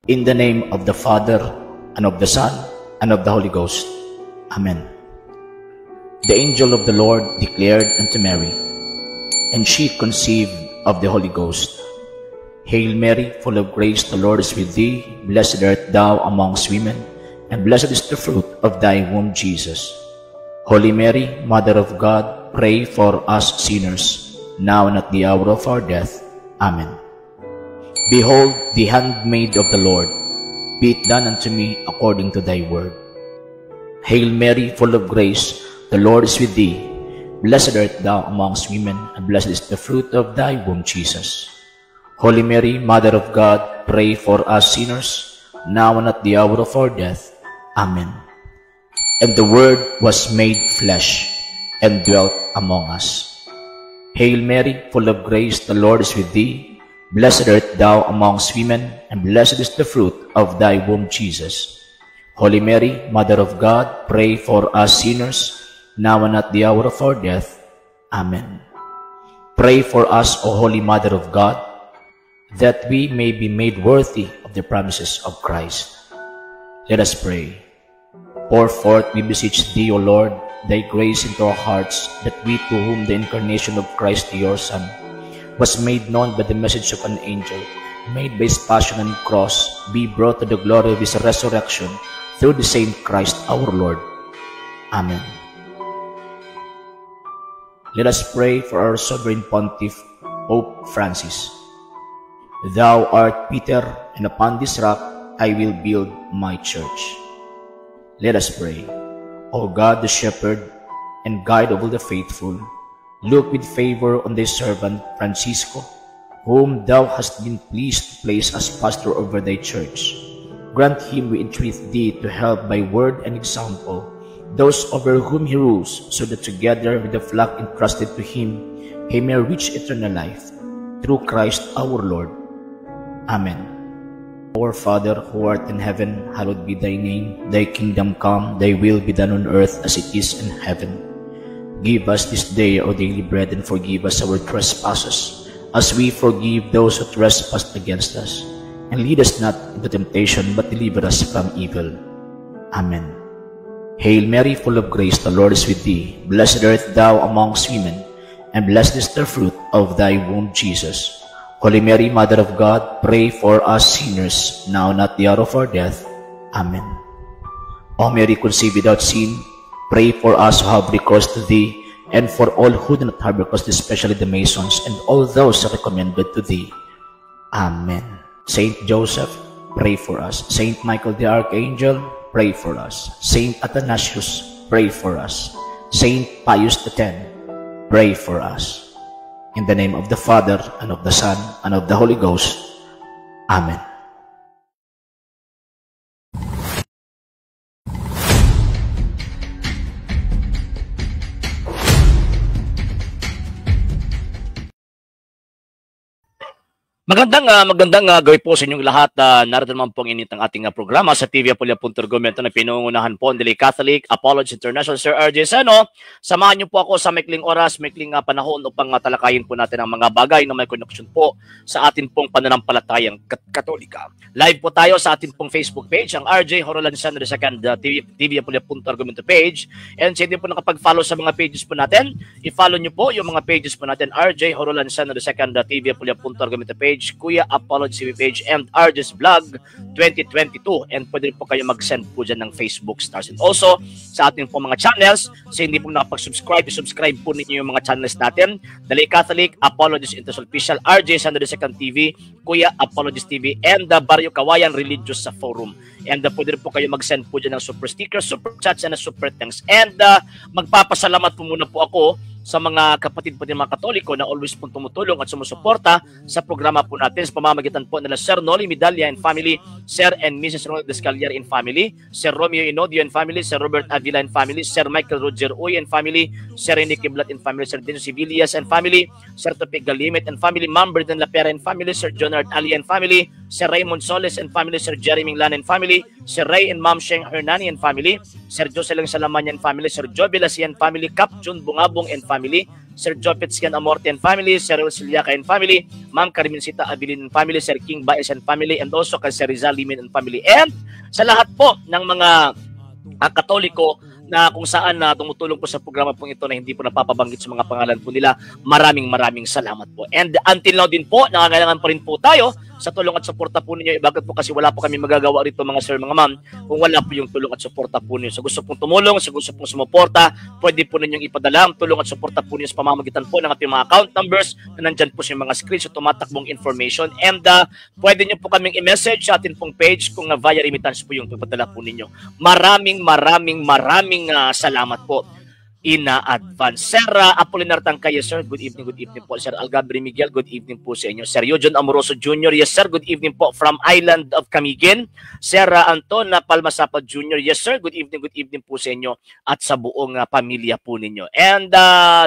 In the name of the Father, and of the Son, and of the Holy Ghost. Amen. The angel of the Lord declared unto Mary, and she conceived of the Holy Ghost. Hail Mary, full of grace, the Lord is with thee. Blessed art thou amongst women, and blessed is the fruit of thy womb, Jesus. Holy Mary, Mother of God, pray for us sinners, now and at the hour of our death. Amen. Behold, the handmaid of the Lord, be it done unto me according to thy word. Hail Mary, full of grace, the Lord is with thee. Blessed art thou amongst women, and blessed is the fruit of thy womb, Jesus. Holy Mary, Mother of God, pray for us sinners, now and at the hour of our death. Amen. And the Word was made flesh, and dwelt among us. Hail Mary, full of grace, the Lord is with thee. Blessed art thou amongst women, and blessed is the fruit of thy womb, Jesus. Holy Mary, Mother of God, pray for us sinners, now and at the hour of our death. Amen. Pray for us, O Holy Mother of God, that we may be made worthy of the promises of Christ. Let us pray. Pour forth, we beseech thee, O Lord, thy grace into our hearts, that we, to whom the incarnation of Christ, your Son, was made known by the message of an angel, made by his passion and cross, be brought to the glory of his resurrection, through the same Christ our Lord. Amen. Let us pray for our Sovereign Pontiff, Pope Francis. Thou art Peter, and upon this rock I will build my church. Let us pray. O God, the Shepherd and Guide of all the faithful, look with favor on thy servant Francisco, whom thou hast been pleased to place as pastor over thy church. Grant him, we entreat thee, to help by word and example those over whom he rules, so that together with the flock entrusted to him, he may reach eternal life. Through Christ our Lord. Amen. Our Father, who art in heaven, hallowed be thy name. Thy kingdom come, thy will be done on earth as it is in heaven. Give us this day our daily bread, and forgive us our trespasses, as we forgive those who trespass against us. And lead us not into temptation, but deliver us from evil. Amen. Hail Mary, full of grace, the Lord is with thee. Blessed art thou amongst women, and blessed is the fruit of thy womb, Jesus. Holy Mary, Mother of God, pray for us sinners, now and at the hour of our death. Amen. O Mary, conceived without sin, pray for us who have recourse to thee, and for all who do not have recourse, especially the Masons, and all those recommended to thee. Amen. Saint Joseph, pray for us. Saint Michael the Archangel, pray for us. Saint Athanasius, pray for us. Saint Pius X, pray for us. In the name of the Father, and of the Son, and of the Holy Ghost. Amen. Magandang gawi po sa inyong lahat. Narito naman pong init ang ating programa sa TV Apollo.Punto Argumento na pinungunahan po ang Daily Catholic Apology International, Sir R.J. Sano. Samahan niyo po ako sa maikling oras, maikling panahon upang talakayin po natin ang mga bagay na may koneksyon po sa atin pong pananampalatayang Katolika. Live po tayo sa atin pong Facebook page, ang R.J. Horolan Sano II TV Apollo.Punto Argumento page. And sa hindi po nakapag-follow sa mga pages po natin, i-follow niyo po yung mga pages po natin, R.J. Horolan Sano II TV Apollo.Punto Argumento page, Kuya Apology TV page, and RJ's Vlog 2022. And pwede po kayo mag-send po dyan ng Facebook stars. And also, sa ating po mga channels, sa hindi po nakapag-subscribe, subscribe po ninyo yung mga channels natin. Daily Catholic, Apologies International Official, RJ Sano II TV, Kuya Apologies TV, and the Barrio Kawayan Religious sa Forum. And pwede po kayo mag-send po dyan ng super stickers, super chats, and super thanks. And magpapasalamat po muna po ako sa mga kapatid po din mga Katoliko na always po tumutulong at sumusuporta sa programa po natin sa pamamagitan po nila Sir Noli Medalla and family, Sir and Mrs. Ronald Descalier and family, Sir Romeo Inodio and family, Sir Robert Avila and family, Sir Michael Roger Uy and family, Sir Rene Kiblat and family, Sir Denso Sibilias and family, Sir Topig Galimit and family, Ma'am Berdan Lapera and family, Sir Jonard Ali and family, Sir Raymond Soles and family, Sir Jeremy Lan and family, Sir Ray and Ma'am Sheng Hernani and family, Sir Jocelyn Salaman and family, Sir Joe Belasi and family, Cap Jun Bungabong and family, family, Sir Jopet Scan Amorte and family, Sir Rosiliaca and family, Ma'am Carmencita Abilin and family, Sir King Baez and family, and also kay Sir Rizal Limin and family. And sa lahat po ng mga Katoliko na kung saan tumutulong po sa programa po ito na hindi po napapabanggit sa mga pangalan po nila, maraming salamat po. And until now din po, nangangailangan pa rin po tayo sa tulong at suporta po ninyo. Bakit po? Kasi wala po kami magagawa rito mga sir, mga ma'am, kung wala po yung tulong at suporta po ninyo. Sa gusto pong tumulong, sa gusto pong sumuporta, pwede po ninyong ipadala ang tulong at suporta po ninyo sa pamamagitan po ng ating mga account numbers na nandyan po sa mga screen, sa tumatakbong information. And pwede nyo po kaming i-message sa atin pong page kung via remittance po yung ipadala po ninyo. Maraming salamat po in advance. Sir Apolinar Tangkay, yes sir, good evening po. Sir Algabri Miguel, good evening po sa inyo. Sir Eugen Amoroso Jr., yes sir, good evening po from Island of Camiguin. Sir Anton Palmasapa Jr., yes sir, good evening po sa inyo at sa buong pamilya po ninyo. And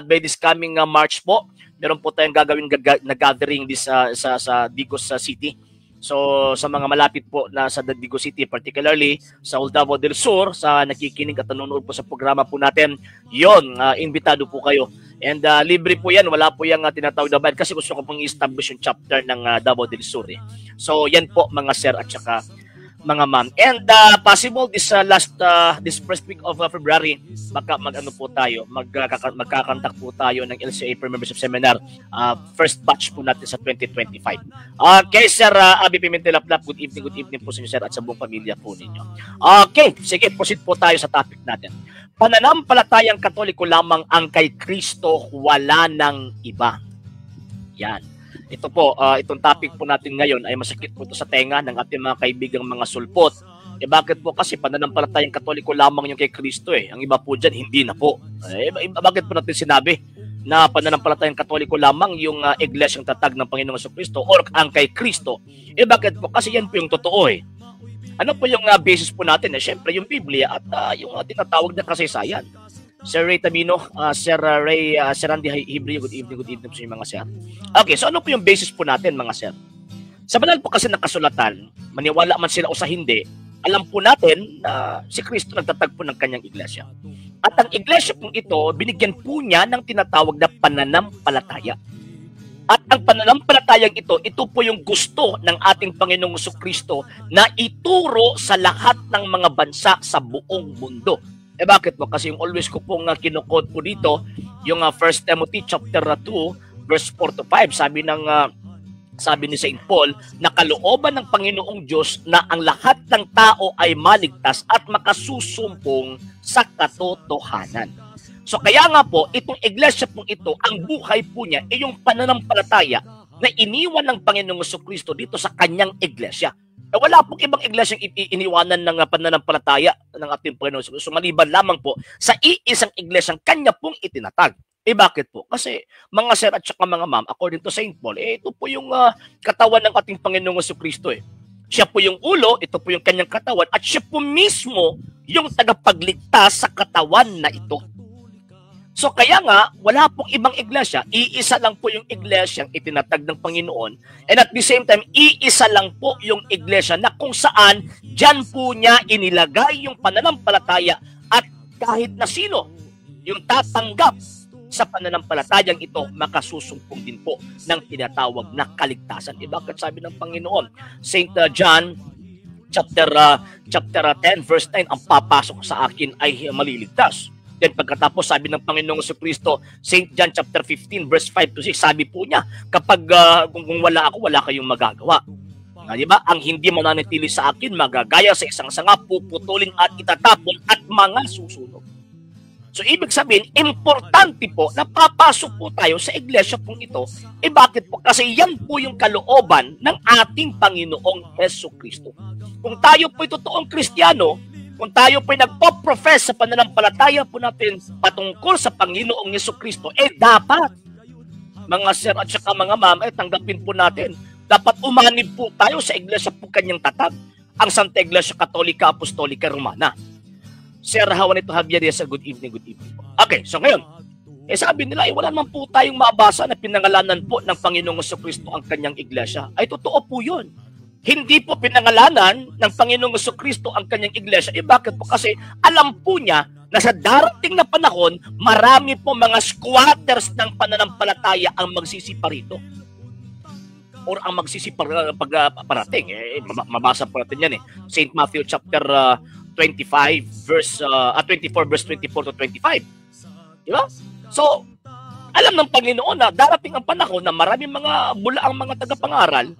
by this coming March po, meron po tayong gagawin na gathering sa Digos City. So sa mga malapit po na sa Digos City, particularly sa Davao del Sur, sa nakikinig at nanonood po sa programa po natin, yon, imbitado po kayo. And libre po yan, wala po yung tinatawag na bayad kasi gusto ko pong i-establish yung chapter ng Davao del Sur. So yan po mga sir at saka mga ma'am. And possible this first week of February, baka mag-ano po tayo, magkakantak po tayo ng LCA Pre-Membership Seminar, first batch po natin sa 2025. Okay, Sir Abi Pimentel Laplap, good evening po sa inyo, sir, at sa buong pamilya po ninyo. Okay, sige, proceed po tayo sa topic natin. Pananampalatayang Katoliko lamang ang kay Kristo, wala nang iba. Yan. Ito po, itong topic po natin ngayon ay masakit po ito sa tenga ng ating mga kaibigang mga sulpot. Bakit po? Kasi pananampalatayang Katoliko lamang yung kay Kristo Ang iba po dyan, hindi na po. Bakit po natin sinabi na pananampalatayang Katoliko lamang yung iglesyang tatag ng Panginoong Jesucristo or ang kay Kristo? Bakit po? Kasi yan po yung totoo Ano po yung basis po natin? Siyempre yung Biblia at yung tinatawag na kasaysayan. Sir Ray Tamino, Sir Ray, Sir Randy Hibrio, good evening sa inyo mga sir. Okay, so ano po yung basis po natin mga sir? Sa banal po kasi ng kasulatan, maniwala man sila o sa hindi, alam po natin na si Kristo nagtatagpo ng kanyang iglesia. At ang iglesia pong ito, binigyan po niya ng tinatawag na pananampalataya. At ang pananampalatayang ito po yung gusto ng ating Panginoong Jesucristo na ituro sa lahat ng mga bansa sa buong mundo. Bakit po? Kasi yung always ko pong kinukod po dito, yung 1 Timothy chapter 2, verse 4 to 5, sabi ni St. Paul, na kalooban ng Panginoong Diyos na ang lahat ng tao ay maligtas at makasusumpong sa katotohanan. So kaya nga po, itong iglesia pong ito, ang buhay po niya ay yung pananampalataya na iniwan ng Panginoong Jesucristo dito sa kanyang iglesia. Wala pong ibang iglesyang iniwanan ng pananampalataya ng ating Panginoon. So maliban lamang po sa iisang iglesyang kanya pong itinatag. Bakit po? Kasi mga sir at saka mga ma'am, according to St. Paul, ito po yung katawan ng ating Panginoong Jesucristo. Siya po yung ulo, ito po yung kanyang katawan, at siya po mismo yung tagapagligtas sa katawan na ito. So kaya nga, wala pong ibang iglesia. Iisa lang po yung iglesyang itinatag ng Panginoon. And at the same time, iisa lang po yung iglesia na kung saan dyan po niya inilagay yung pananampalataya at kahit na sino yung tatanggap sa pananampalatayang ito, makasusumpong din po ng tinatawag na kaligtasan. Bakit sabi ng Panginoon? St. John chapter 10 verse 9, ang papasok sa akin ay maliligtas. Then pagkatapos sabi ng Panginoong Jesucristo, St. John chapter 15 verse 5 to 6, sabi po niya, kapag kung wala ako, wala kayong magagawa. Diba? Ang hindi mananatili sa akin, magagaya sa isang sanga, puputulin at itatapon at mga susunog. So ibig sabihin, importante po na papasok po tayo sa iglesia pong ito. Bakit po? Kasi yan po yung kalooban ng ating Panginoong Jesucristo. Kung tayo po totoong Kristiyano, kung tayo po'y nagpo-profess sa pananampalataya po natin patungkol sa Panginoong Jesucristo, dapat, mga sir at saka mga ma'am, tanggapin po natin. Dapat umanib po tayo sa iglesia po kanyang tatag, ang Santa Iglesia Katolika Apostolika Romana. Sir Juanito Javier, sir, good evening po. Okay, so ngayon, sabi nila, wala naman po tayong mabasa na pinangalanan po ng Panginoong Jesucristo ang kanyang iglesia. Totoo po yun. Hindi po pinangalanan ng Panginoong Jesucristo ang kanyang iglesia. Bakit po? Kasi alam po niya na sa darating na panahon, marami po mga squatters ng pananampalataya ang magsisipa rito. Or ang magsisiparating. Mabasa po natin yan eh. St. Matthew chapter 24 verse 24 to 25. Diba? So, alam ng Panginoon na darating ang panahon na maraming mga bulaang mga tagapangaral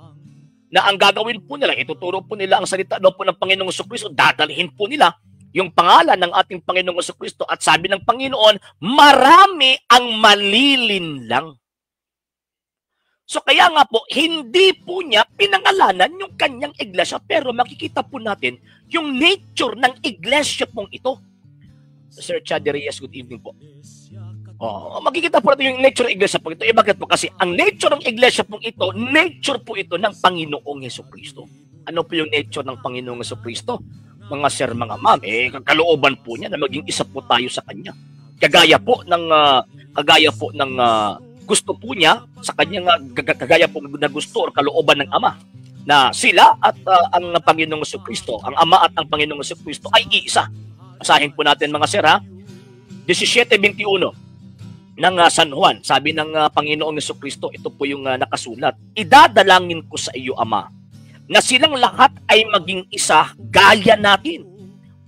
na ang gagawin po nila, ituturo po nila ang salita daw po ng Panginoong Jesucristo, dadalhin po nila yung pangalan ng ating Panginoong Jesucristo at sabi ng Panginoon, marami ang malilinlang. So kaya nga po, hindi po niya pinangalanan yung kanyang iglesia pero makikita po natin yung nature ng iglesia pong ito. Sir Chad Reyes, good evening po. Makikita po natin yung nature ng iglesia po ito. Bakit po? Kasi ang nature ng iglesia pong ito, nature po ito ng Panginoong Jesucristo. Ano po yung nature ng Panginoong Jesucristo? Mga sir, mga ma'am, kalooban po niya na maging isa po tayo sa Kanya. Kagaya po ng gusto po niya sa kanyang kagaya po na gusto o kalooban ng Ama na sila at ang Panginoong Jesucristo, ang Ama at ang Panginoong Jesucristo ay iisa. Basahin po natin mga sir 17:21 ng San Juan. Sabi ng Panginoong Jesucristo, ito po yung nakasulat. Idadalangin ko sa iyo, Ama, na silang lahat ay maging isa gaya natin.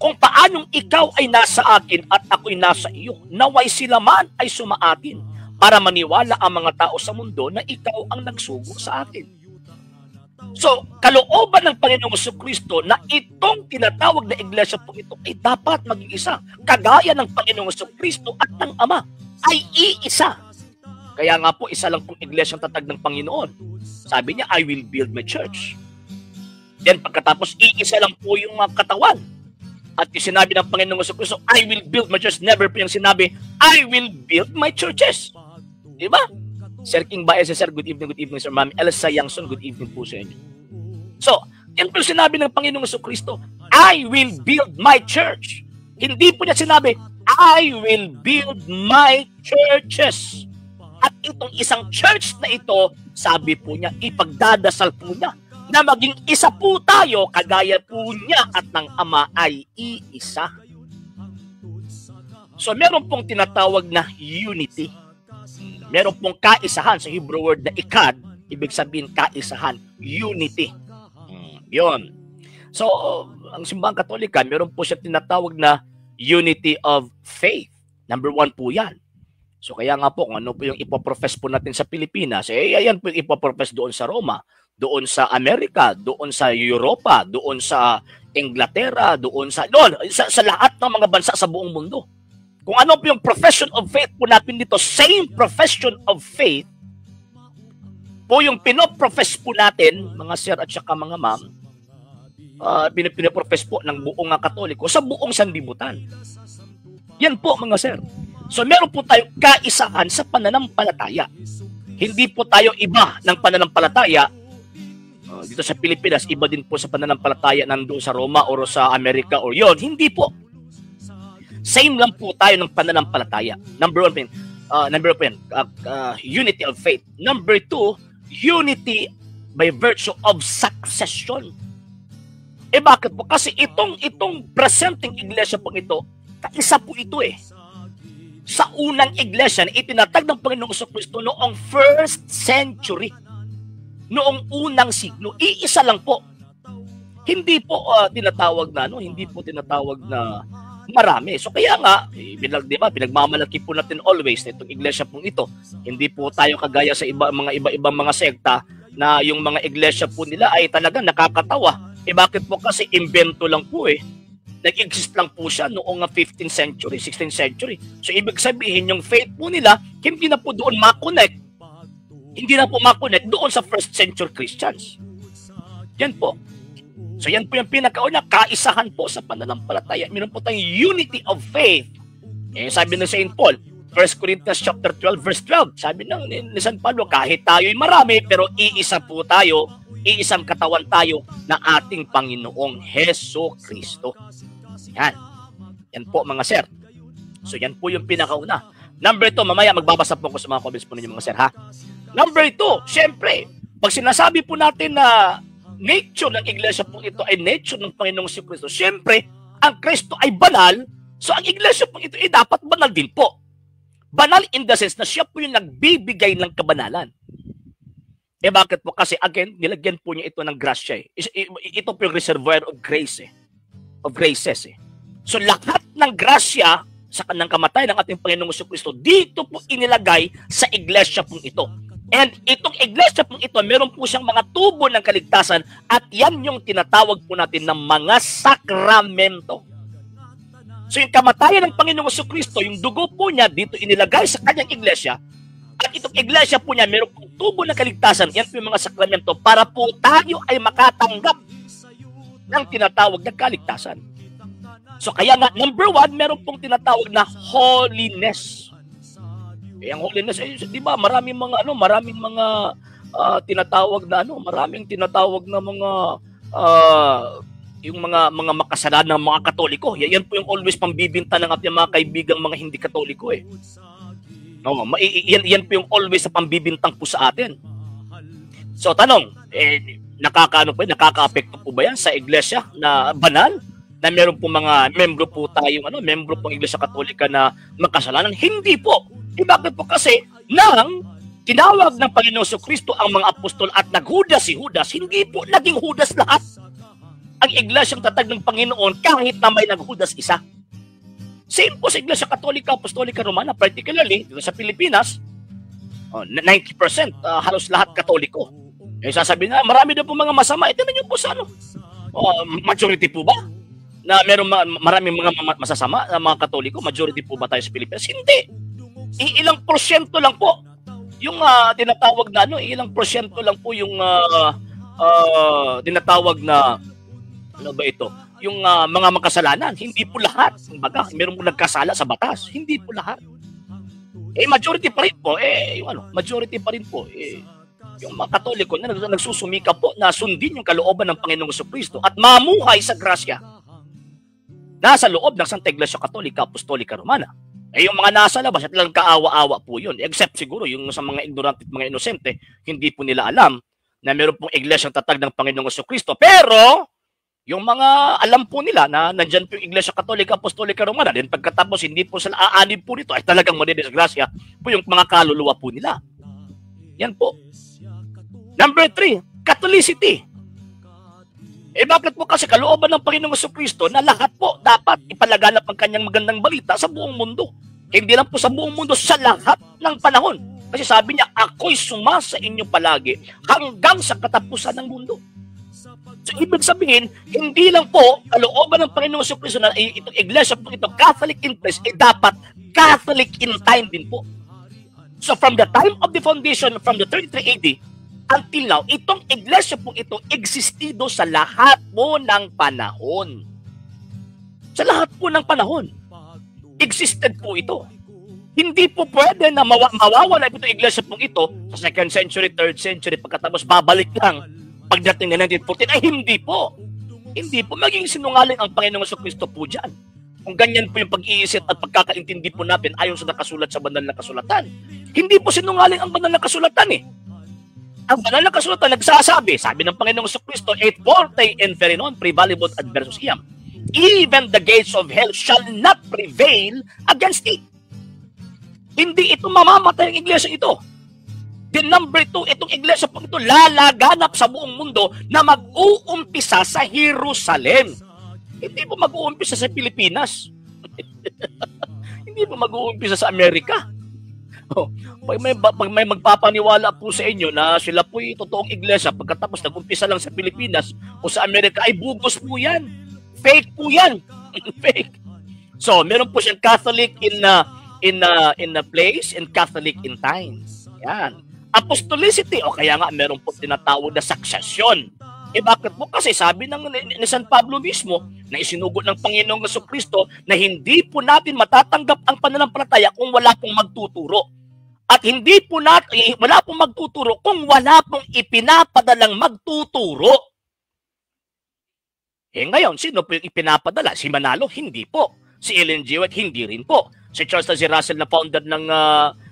Kung paanong ikaw ay nasa akin at ako'y nasa iyo, naway sila man ay sumaatin para maniwala ang mga tao sa mundo na ikaw ang nagsugo sa akin. So, kalooban ng Panginoong Jesucristo na itong tinatawag na iglesia po ito ay dapat maging isa. Kagaya ng Panginoong Jesucristo at ng Ama ay iisa. Kaya nga po, isa lang pong iglesia ang tatag ng Panginoon. Sabi niya, I will build my church. Then pagkatapos, iisa lang po yung katawan. At yung sinabi ng Panginoong Jesucristo, I will build my church. Never po yung sinabi, I will build my churches. Diba? Sir King Baez, sir, good evening, sir. Ma'am Elsa Yangson, good evening po sa inyo. So, yan po yung sinabi ng Panginoong Jesucristo, I will build my church. Hindi po niya sinabi, I will build my churches. At itong isang church na ito, sabi po niya, ipagdadasal po niya na maging isa po tayo, kagaya po niya at ng Ama ay iisa. So meron pong tinatawag na unity. Meron pong kaisahan sa Hebrew word na ikad, ibig sabihin kaisahan, unity. Yun. So, ang simbahang Katolika, meron po siya tinatawag na unity of faith. Number 1 po yan. So kaya nga po, kung ano po yung ipoprofess po natin sa Pilipinas, ayan po yung ipoprofess doon sa Roma, doon sa Amerika, doon sa Europa, doon sa Inglaterra, doon sa lahat ng mga bansa sa buong mundo. Kung ano po yung profession of faith po natin dito, same profession of faith po yung pinoprofess po natin, mga sir at saka mga ma'am, pinoprofess po ng buong Katoliko sa buong sanlibutan. Yan po mga sir. So meron po tayong kaisahan sa pananampalataya. Hindi po tayo iba ng pananampalataya. Dito sa Pilipinas, iba din po sa pananampalataya nandoon sa Roma o sa Amerika o yon. Hindi po. Same lang po tayo ng pananampalataya. Number 1 unity of faith. Number 2, unity by virtue of succession. Bakit po? Kasi itong presenting iglesia po ito, kaisa po ito sa unang iglesia na itinatag ng Panginoong Jesucristo noong 1st century. Noong unang siglo, iisa lang po. Hindi po tinatawag na marami. So kaya nga, pinagmamalaki po natin always na itong iglesia pong ito. Hindi po tayo kagaya sa iba-ibang mga sekta na yung mga iglesia po nila ay talagang nakakatawa. Bakit po? Kasi invento lang po Nag-exist lang po siya noong 15th century, 16th century. So ibig sabihin, yung faith po nila, hindi na po doon makonect. Hindi na po makonect doon sa 1st century Christians. Yan po. So yan po yung pinakauna, kaisahan po sa pananampalataya. Meron po tayong unity of faith. Sabi ng St. Paul, 1 Corinthians chapter 12, verse 12. Sabi ni San Pablo, kahit tayo'y marami, pero iisa po tayo, iisang katawan tayo na ating Panginoong Heso Kristo. Yan. Yan po mga sir. So yan po yung pinakauna. Number 2, mamaya magbabasa po ako sa mga comments po ninyo mga sir ha. Number 2, syempre, pag sinasabi po natin na nature ng iglesia po ito ay nature ng Panginoong Kristo, syempre, ang Kristo ay banal, So ang iglesia po ito dapat banal din po. Banal in the sense na siya po yung nagbibigay ng kabanalan. Bakit po? Kasi again, nilagyan po niya ito ng grasya. Ito po yung reservoir of grace of graces. So lahat ng grasya sa kanang kamatayan ng ating Panginoong Jesucristo, dito po inilagay sa iglesia pong ito. And itong iglesia pong ito, meron po siyang mga tubo ng kaligtasan at yan yung tinatawag po natin ng mga sakramento. So yung kamatayan ng Panginoong Jesucristo, yung dugo po niya dito inilagay sa kanyang iglesia. At itong iglesia po niya, meron pong tubo ng kaligtasan, yan po yung mga sakramento para po tayo ay makatanggap ng tinatawag na kaligtasan. So kaya nga, number 1, meron pong tinatawag na holiness. Ang holiness, di ba, maraming mga tinatawag na mga yung mga makasalanan ng mga Katoliko. Yan po yung always pambibinta ng ating mga kaibigang mga hindi Katoliko No, yan po yung always sa pambibintang po sa atin. So tanong, nakaka-apekto po ba yan sa iglesia na banal? Na meron po mga membro po tayong membro pong Iglesia Katolika na makasalanan? Hindi po. Bakit po? Kasi nang tinawag ng Panginoong Jesucristo ang mga apostol at naghudas si Judas, hindi po naging Judas lahat ang iglesyang tatag ng Panginoon kahit na may naghudas isa. Same po sa Iglesia Katolika, Apostolika Romana, particularly dito sa Pilipinas, 90% halos lahat Katoliko. Sasabihin na, marami na po mga masama. Ito na nyo po sa majority po ba? Na meron maraming mga masasama na mga Katoliko, majority po ba tayo sa Pilipinas? Hindi. Ilang porsyento lang po yung tinatawag na ilang porsyento lang po yung tinatawag na yung mga makasalanan. Hindi po lahat. Kumbaga, meron po nagkasala sa batas. Hindi po lahat. Majority pa rin po. Majority pa rin po. Yung mga Katoliko na nagsusumika po na sundin yung kalooban ng Panginoong Jesucristo at mamuhay sa grasya nasa loob ng Santa Iglesia Katolika, Apostolika Romana. Yung mga nasa labas, at lang kaawa-awa po yun. Except siguro yung sa mga ignorante at mga inosente, hindi po nila alam na meron pong iglesyang tatag ng Panginoong Jesucristo. Pero, yung mga alam po nila na nandyan po yung Iglesia Katolika, Apostolika Romana, then pagkatapos hindi po sila aanib po nito, ay talagang madidisgrasya po yung mga kaluluwa po nila. Yan po. Number 3, Catholicity. Bakit po? Kasi kalooban ng Panginoong Jesucristo na lahat po dapat ipalaganap ang kanyang magandang balita sa buong mundo. Hindi lang po sa buong mundo, sa lahat ng panahon. Kasi sabi niya, ako'y sumasa inyo palagi hanggang sa katapusan ng mundo. So, ibig sabihin, hindi lang po kalooban ng Panginoong Jesucristo na itong iglesia po ito, Catholic in place, dapat Catholic in time din po. So, from the time of the foundation, from the 33 AD, until now, itong iglesia po ito existido sa lahat po ng panahon. Sa lahat po ng panahon. Existed po ito. Hindi po pwede na mawawala itong iglesia po ito sa 2nd century, 3rd century, pagkatapos babalik lang pagdating na 1914. Ay, hindi po. Hindi po. Maging sinungaling ang Panginoong Jesucristo po dyan. Kung ganyan po yung pag-iisip at pagkakaintindi po natin ayon sa nakasulat sa banal na kasulatan. Hindi po sinungaling ang banal na kasulatan Ang banal na kasulatan nagsasabi, sabi ng Panginoong Jesucristo, et forte infernon prevalebot adversus iam. Even the gates of hell shall not prevail against it. Hindi ito mamamatay ang iglesia ito. Then number 2, itong iglesia po ito lalaganap sa buong mundo na mag-uumpisa sa Jerusalem. Hindi po mag-uumpisa sa Pilipinas. Hindi po mag-uumpisa sa Amerika. Pag may magpapaniwala po sa inyo na sila po'y totoong iglesia pagkatapos nag-umpisa lang sa Pilipinas o sa Amerika, ay bugos po yan. Fake po yan. Fake. So, meron po siyang Catholic in a place and Catholic in time. Yan. Apostolicity, o kaya nga meron po tinatawag na succession. Bakit po? Kasi sabi ni San Pablo mismo na isinugo ng Panginoong Jesucristo na hindi po natin matatanggap ang pananampalataya kung wala pong magtuturo. At hindi po wala pong magtuturo kung wala pong ipinapadalang magtuturo. Ngayon, sino po yung ipinapadala? Si Manalo? Hindi po. Si Ellen G. White? Hindi rin po. Si Charles Taze Russell na founder ng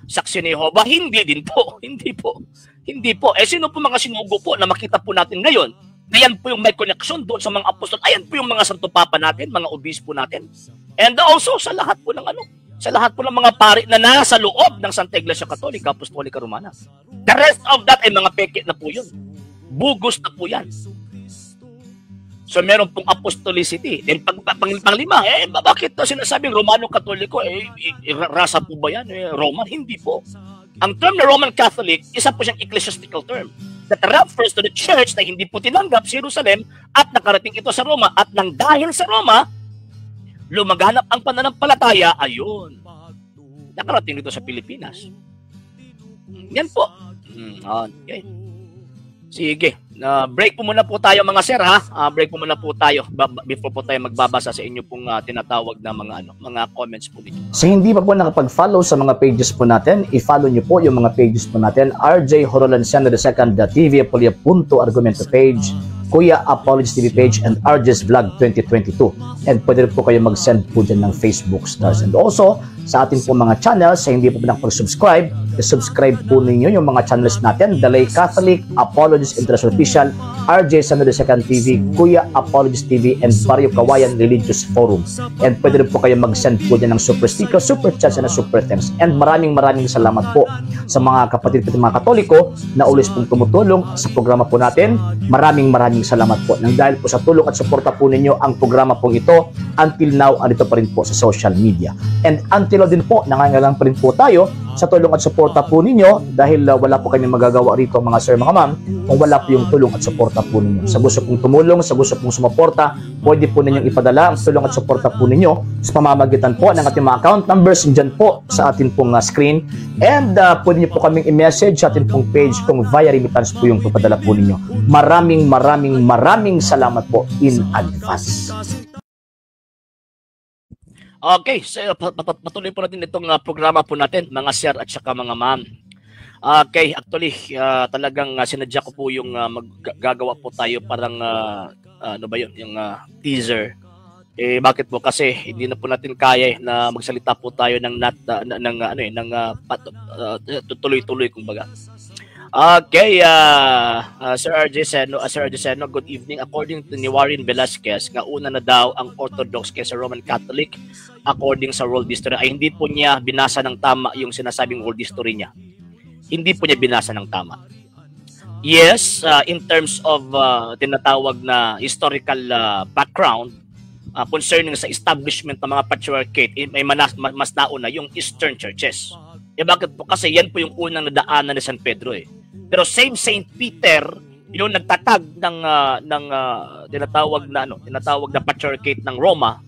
Saksi ni Jehovah? Hindi din po. Hindi po. Hindi po. Sino po mga sinugo po na makita po natin ngayon? Ayan po yung may connection doon sa mga apostol. Ayan po yung mga santo papa natin, mga obispo natin. And also sa lahat po ng sa lahat po ng mga pari na nasa loob ng Santa Iglesia Katolika, Apostolika Romana. The rest of that ay mga peke na po yun. Bugos na po yan. So meron pong apostolicity. Then panglima, bakit na sinasabing Romano Katoliko? Rasa po ba yan? Roman? Hindi po. Ang term na Roman Catholic, isa po siyang ecclesiastical term that refers to the church na hindi po tinanggap sa Jerusalem at nakarating ito sa Roma. At nang dahil sa Roma, lumaganap ang pananampalataya, ayun, nakarating dito sa Pilipinas. Yan po. Okay. Sige. Break po muna po tayo mga sir ha. Break po muna po tayo before po tayo magbabasa sa inyo pong tinatawag na mga comments po dito. Sa hindi pa po nakapag-follow sa mga pages po natin, i-follow niyo po yung mga pages po natin. RJ Horolanciano II, TV Apolia Punto Argumento page, Kuya Apologist TV page, and RJ's Vlog 2022. And pwede rin po kayo mag-send po dyan ng Facebook stars. And also, sa ating po mga channels, sa hindi po nakapag-subscribe, subscribe po ninyo yung mga channels natin, The Lay Catholic, Apologist International Official, RJ Sano II TV, Kuya Apologist TV, and Barrio Kawayan Religious Forum. And pwede rin po kayo mag-send po dyan ng super sticker, super chats, and super thanks. And maraming salamat po sa mga kapatid at mga Katoliko na ulis pong tumutulong sa programa po natin. Maraming salamat po. Nang dahil po sa tulong at suporta po ninyo, ang programa pong ito, until now, andito pa rin po sa social media. And until din po, nangangailangan pa rin po tayo sa tulong at suporta po ninyo dahil wala po kami magagawa rito mga sir, mga ma'am, kung wala po yung tulong at suporta po ninyo. Sa gusto pong tumulong, sa gusto pong sumuporta, pwede po ninyong ipadala ang tulong at suporta po ninyo sa pamamagitan po ng ating mga account numbers dyan po sa ating pong screen. And pwede nyo po kaming i-message sa ating pong page kung via remittance po yung papadala po ninyo. Maraming salamat po in advance. Okay, so patuloy po natin itong programa po natin, mga sir at saka mga ma'am. Okay, actually, talagang sinadya ko po yung gagawa po tayo parang, ano ba yun, yung teaser. Bakit po? Kasi hindi na po natin kaya na magsalita po tayo ng tuloy-tuloy kumbaga. Okay, Sir RJ Seno, good evening. According to ni Warren Velasquez, nga una na daw ang Orthodox kaysa Roman Catholic according sa world history. Ay hindi po niya binasa ng tama yung sinasabing world history niya. Hindi po niya binasa ng tama. Yes, in terms of tinatawag na historical background concerning sa establishment ng mga patriarchate, may mas nauna yung Eastern churches. Bakit po? Kasi yan po yung unang nadaanan ni San Pedro Pero same Saint Peter, yung nagtatag ng tinatawag na patriarchate ng Roma,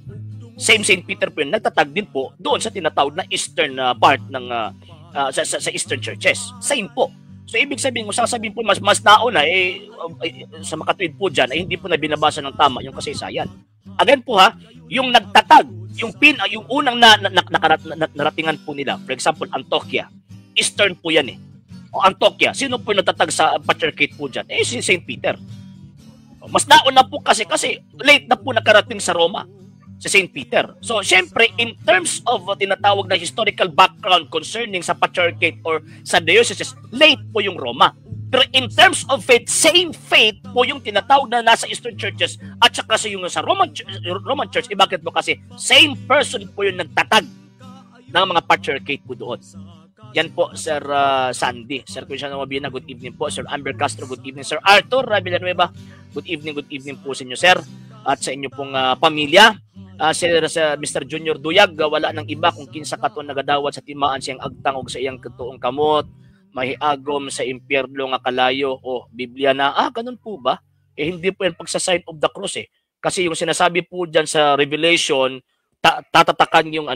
same Saint Peter po yun, nagtatag din po doon sa tinatawag na Eastern part ng sa Eastern churches. Same po. So ibig sabihin, kung sasabihin po mas nauna sa makatuwid po diyan ay hindi po na binabasa ng tama yung kasaysayan. Again po yung nagtatag, yung unang naratingan po nila, for example, Antioquia, Eastern po yan O Antioquia, sino po natatag sa patriarchate po dyan? Si St. Peter. Mas nauna po kasi late na po nakarating sa Roma, si St. Peter. So, syempre, in terms of tinatawag na historical background concerning sa patriarchate or sa dioceses, late po yung Roma. Pero in terms of faith, same faith po yung tinatawag na nasa Eastern churches at saka yung sa Roman Church. Bakit po? Kasi same person po yung nagtatag ng mga patriarchate po doon. Yan po, Sir Sandy. Sir Cristiano Mabina, good evening po. Sir Amber Castro, good evening. Sir Arthur Villanueva, good evening po sa inyo, sir. At sa inyo pong pamilya. Sir Mr. Junior Duyag, wala nang iba kung kinsa katon nagadawat sa timaan siyang agtang og sa iyang katuong kamot. Mahiagom sa impyerno nga kalayo. Biblia na. Ganun po ba? Hindi po yan pagsa-sign of the cross Kasi yung sinasabi po dyan sa Revelation, tatatakan yung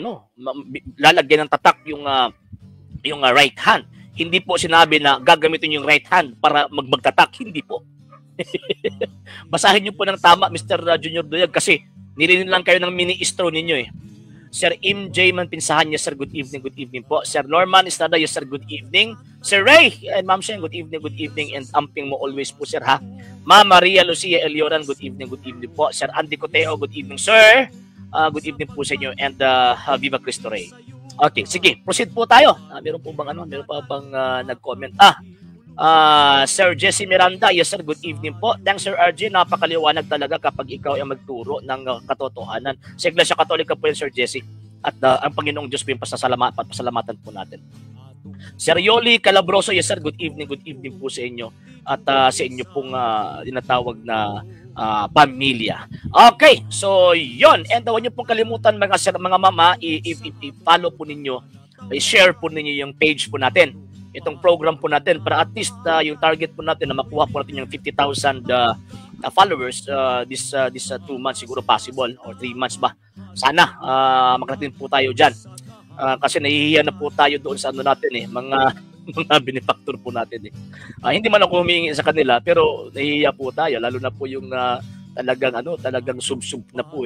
lalagyan ng tatak yung right hand. Hindi po sinabi na gagamitin yung right hand para magtatak. Hindi po. Basahin niyo po ng tama, Mr. Junior Duyag, kasi nilinin lang kayo ng ministro ninyo Sir MJ Manpinsahan, yes sir, good evening po. Sir Norman Estrada, yes sir, good evening. Sir Ray and Ma'am Shen, good evening, and amping mo always po sir Ma'am Maria Lucia Elioran, good evening po. Sir Andy Coteo, good evening sir. Good evening po sa inyo, and Viva Cristo Rey. Okay, sige, proceed po tayo. Meron po bang meron pa bang nag-comment? Sir Jesse Miranda, yes sir, good evening po. Thanks Sir RJ, napakaliwanag talaga kapag ikaw ay magturo ng katotohanan. Sa Iglesia Katolika po yan Sir Jesse. At ang Panginoong Diyos po yung pasalamatan po natin. Sir Yoli Calabroso, yes sir, good evening po sa inyo. At sa inyo pong tinatawag na pamilya. Okay, so yon. And huwag niyo pong kalimutan mga sir, mga mama, i-follow po ninyo, i-share po ninyo yung page po natin. Itong program po natin para at least yung target po natin na makuha po natin yung 50,000 followers this 2 months siguro possible or 3 months ba. Sana makarating po tayo diyan. Kasi nahihiya na po tayo doon sa ano natin mga benefactor po natin hindi man ako humingi sa kanila pero nahihiya po tayo lalo na po yung talagang sub-sub na po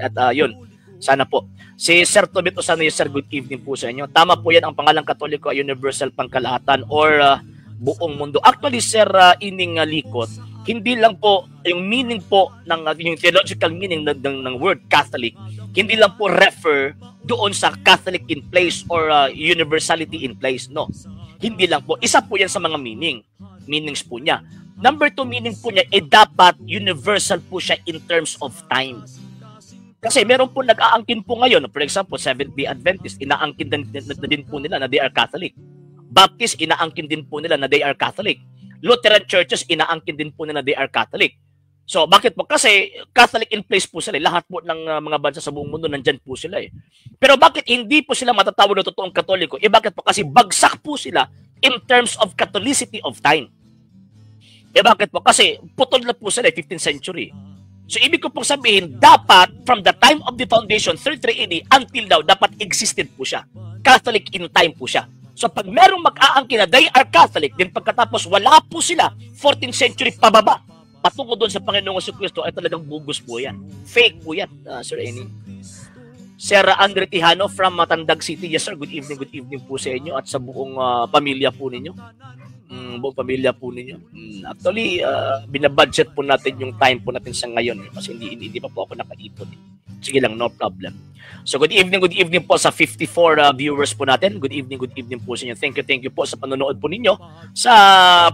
At yun. Sana po. Si Sir Tobit Osano, sir, good evening po sa inyo. Tama po yan, ang pangalang Katoliko ay universal pangkalahatan or buong mundo. Actually, Sir Ining Likot, hindi lang po yung meaning po ng yung theological meaning ng word Catholic, hindi lang po refer doon sa Catholic in place or universality in place. No. Hindi lang po. Isa po yan sa mga meanings po niya. Number 2 meaning po niya, dapat universal po siya in terms of time. Kasi meron po nag-aangkin po ngayon, for example, Seventh-day Adventist, inaangkin din po nila na they are Catholic. Baptist, inaangkin din po nila na they are Catholic. Lutheran churches, inaangkin din po nila na they are Catholic. So, bakit po? Kasi Catholic in place po sila. Lahat po ng mga bansa sa buong mundo, nandyan po sila Pero bakit hindi po sila matatawag na totoong Katoliko? Bakit po? Kasi bagsak po sila in terms of Catholicity of time. Bakit po? Kasi putol na po sila 15th century. So, ibig ko pong sabihin, dapat from the time of the foundation, 33 AD, until now, dapat existed po siya. Catholic in time po siya. So, pag merong mag-aangkin na they are Catholic, din pagkatapos wala po sila, 14th century pababa, patungo doon sa Panginoong Jesucristo, ay talagang bugus po yan. Fake po yan, Sir Eni. Sir Andre Tijano from Matandag City, yes sir, good evening po sa inyo at sa buong pamilya po ninyo. Buong pamilya po ninyo. Actually, binabudget po natin yung time po natin sa ngayon kasi hindi pa po ako nakaipon. Sige lang, no problem. So good evening po sa 54 viewers po natin. Good evening po sa inyo. Thank you po sa panonood po ninyo sa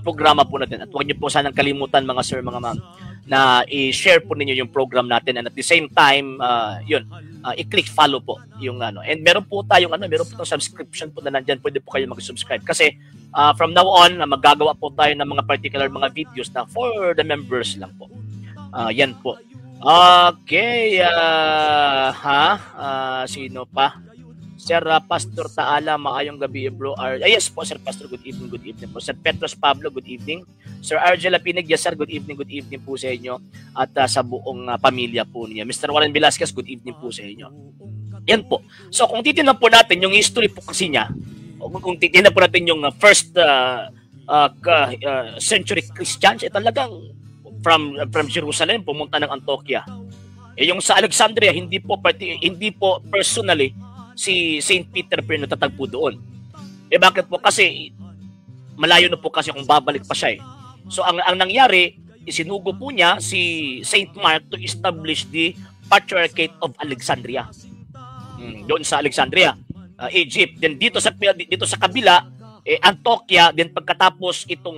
programa po natin. At huwag niyo po sanang kalimutan mga sir, mga ma'am, na i-share po ninyo yung program natin and at the same time, i-click follow po yung And meron po tayong meron po tayong subscription po na nandiyan. Pwede po kayo mag-subscribe kasi from now on, magagawa po tayo ng mga particular mga videos na for the members lang po. Yan po. Okay. Sino pa? Sir Pastor Taala, maayong gabi bro. Yes po, Sir Pastor, good evening po. Sir Petros Pablo, good evening. Sir Argela Pinig, yes sir, good evening po sa inyo at sa buong pamilya po niya. Mr. Warren Velasquez, good evening po sa inyo. Yan po. So kung titingnan po natin yung history po kasi niya, kung titingnan po natin yung first century Christians, talagang from Jerusalem pumunta ng Antioquia. Yung sa Alexandria, hindi po personally si Saint Peter pero natatagpo doon. Bakit po? Kasi malayo na po kasi kung babalik pa siya So ang nangyari, isinugo po niya si Saint Mark to establish the Patriarchate of Alexandria. Doon sa Alexandria, Egypt. Then dito sa kabila, Antioquia, then pagkatapos itong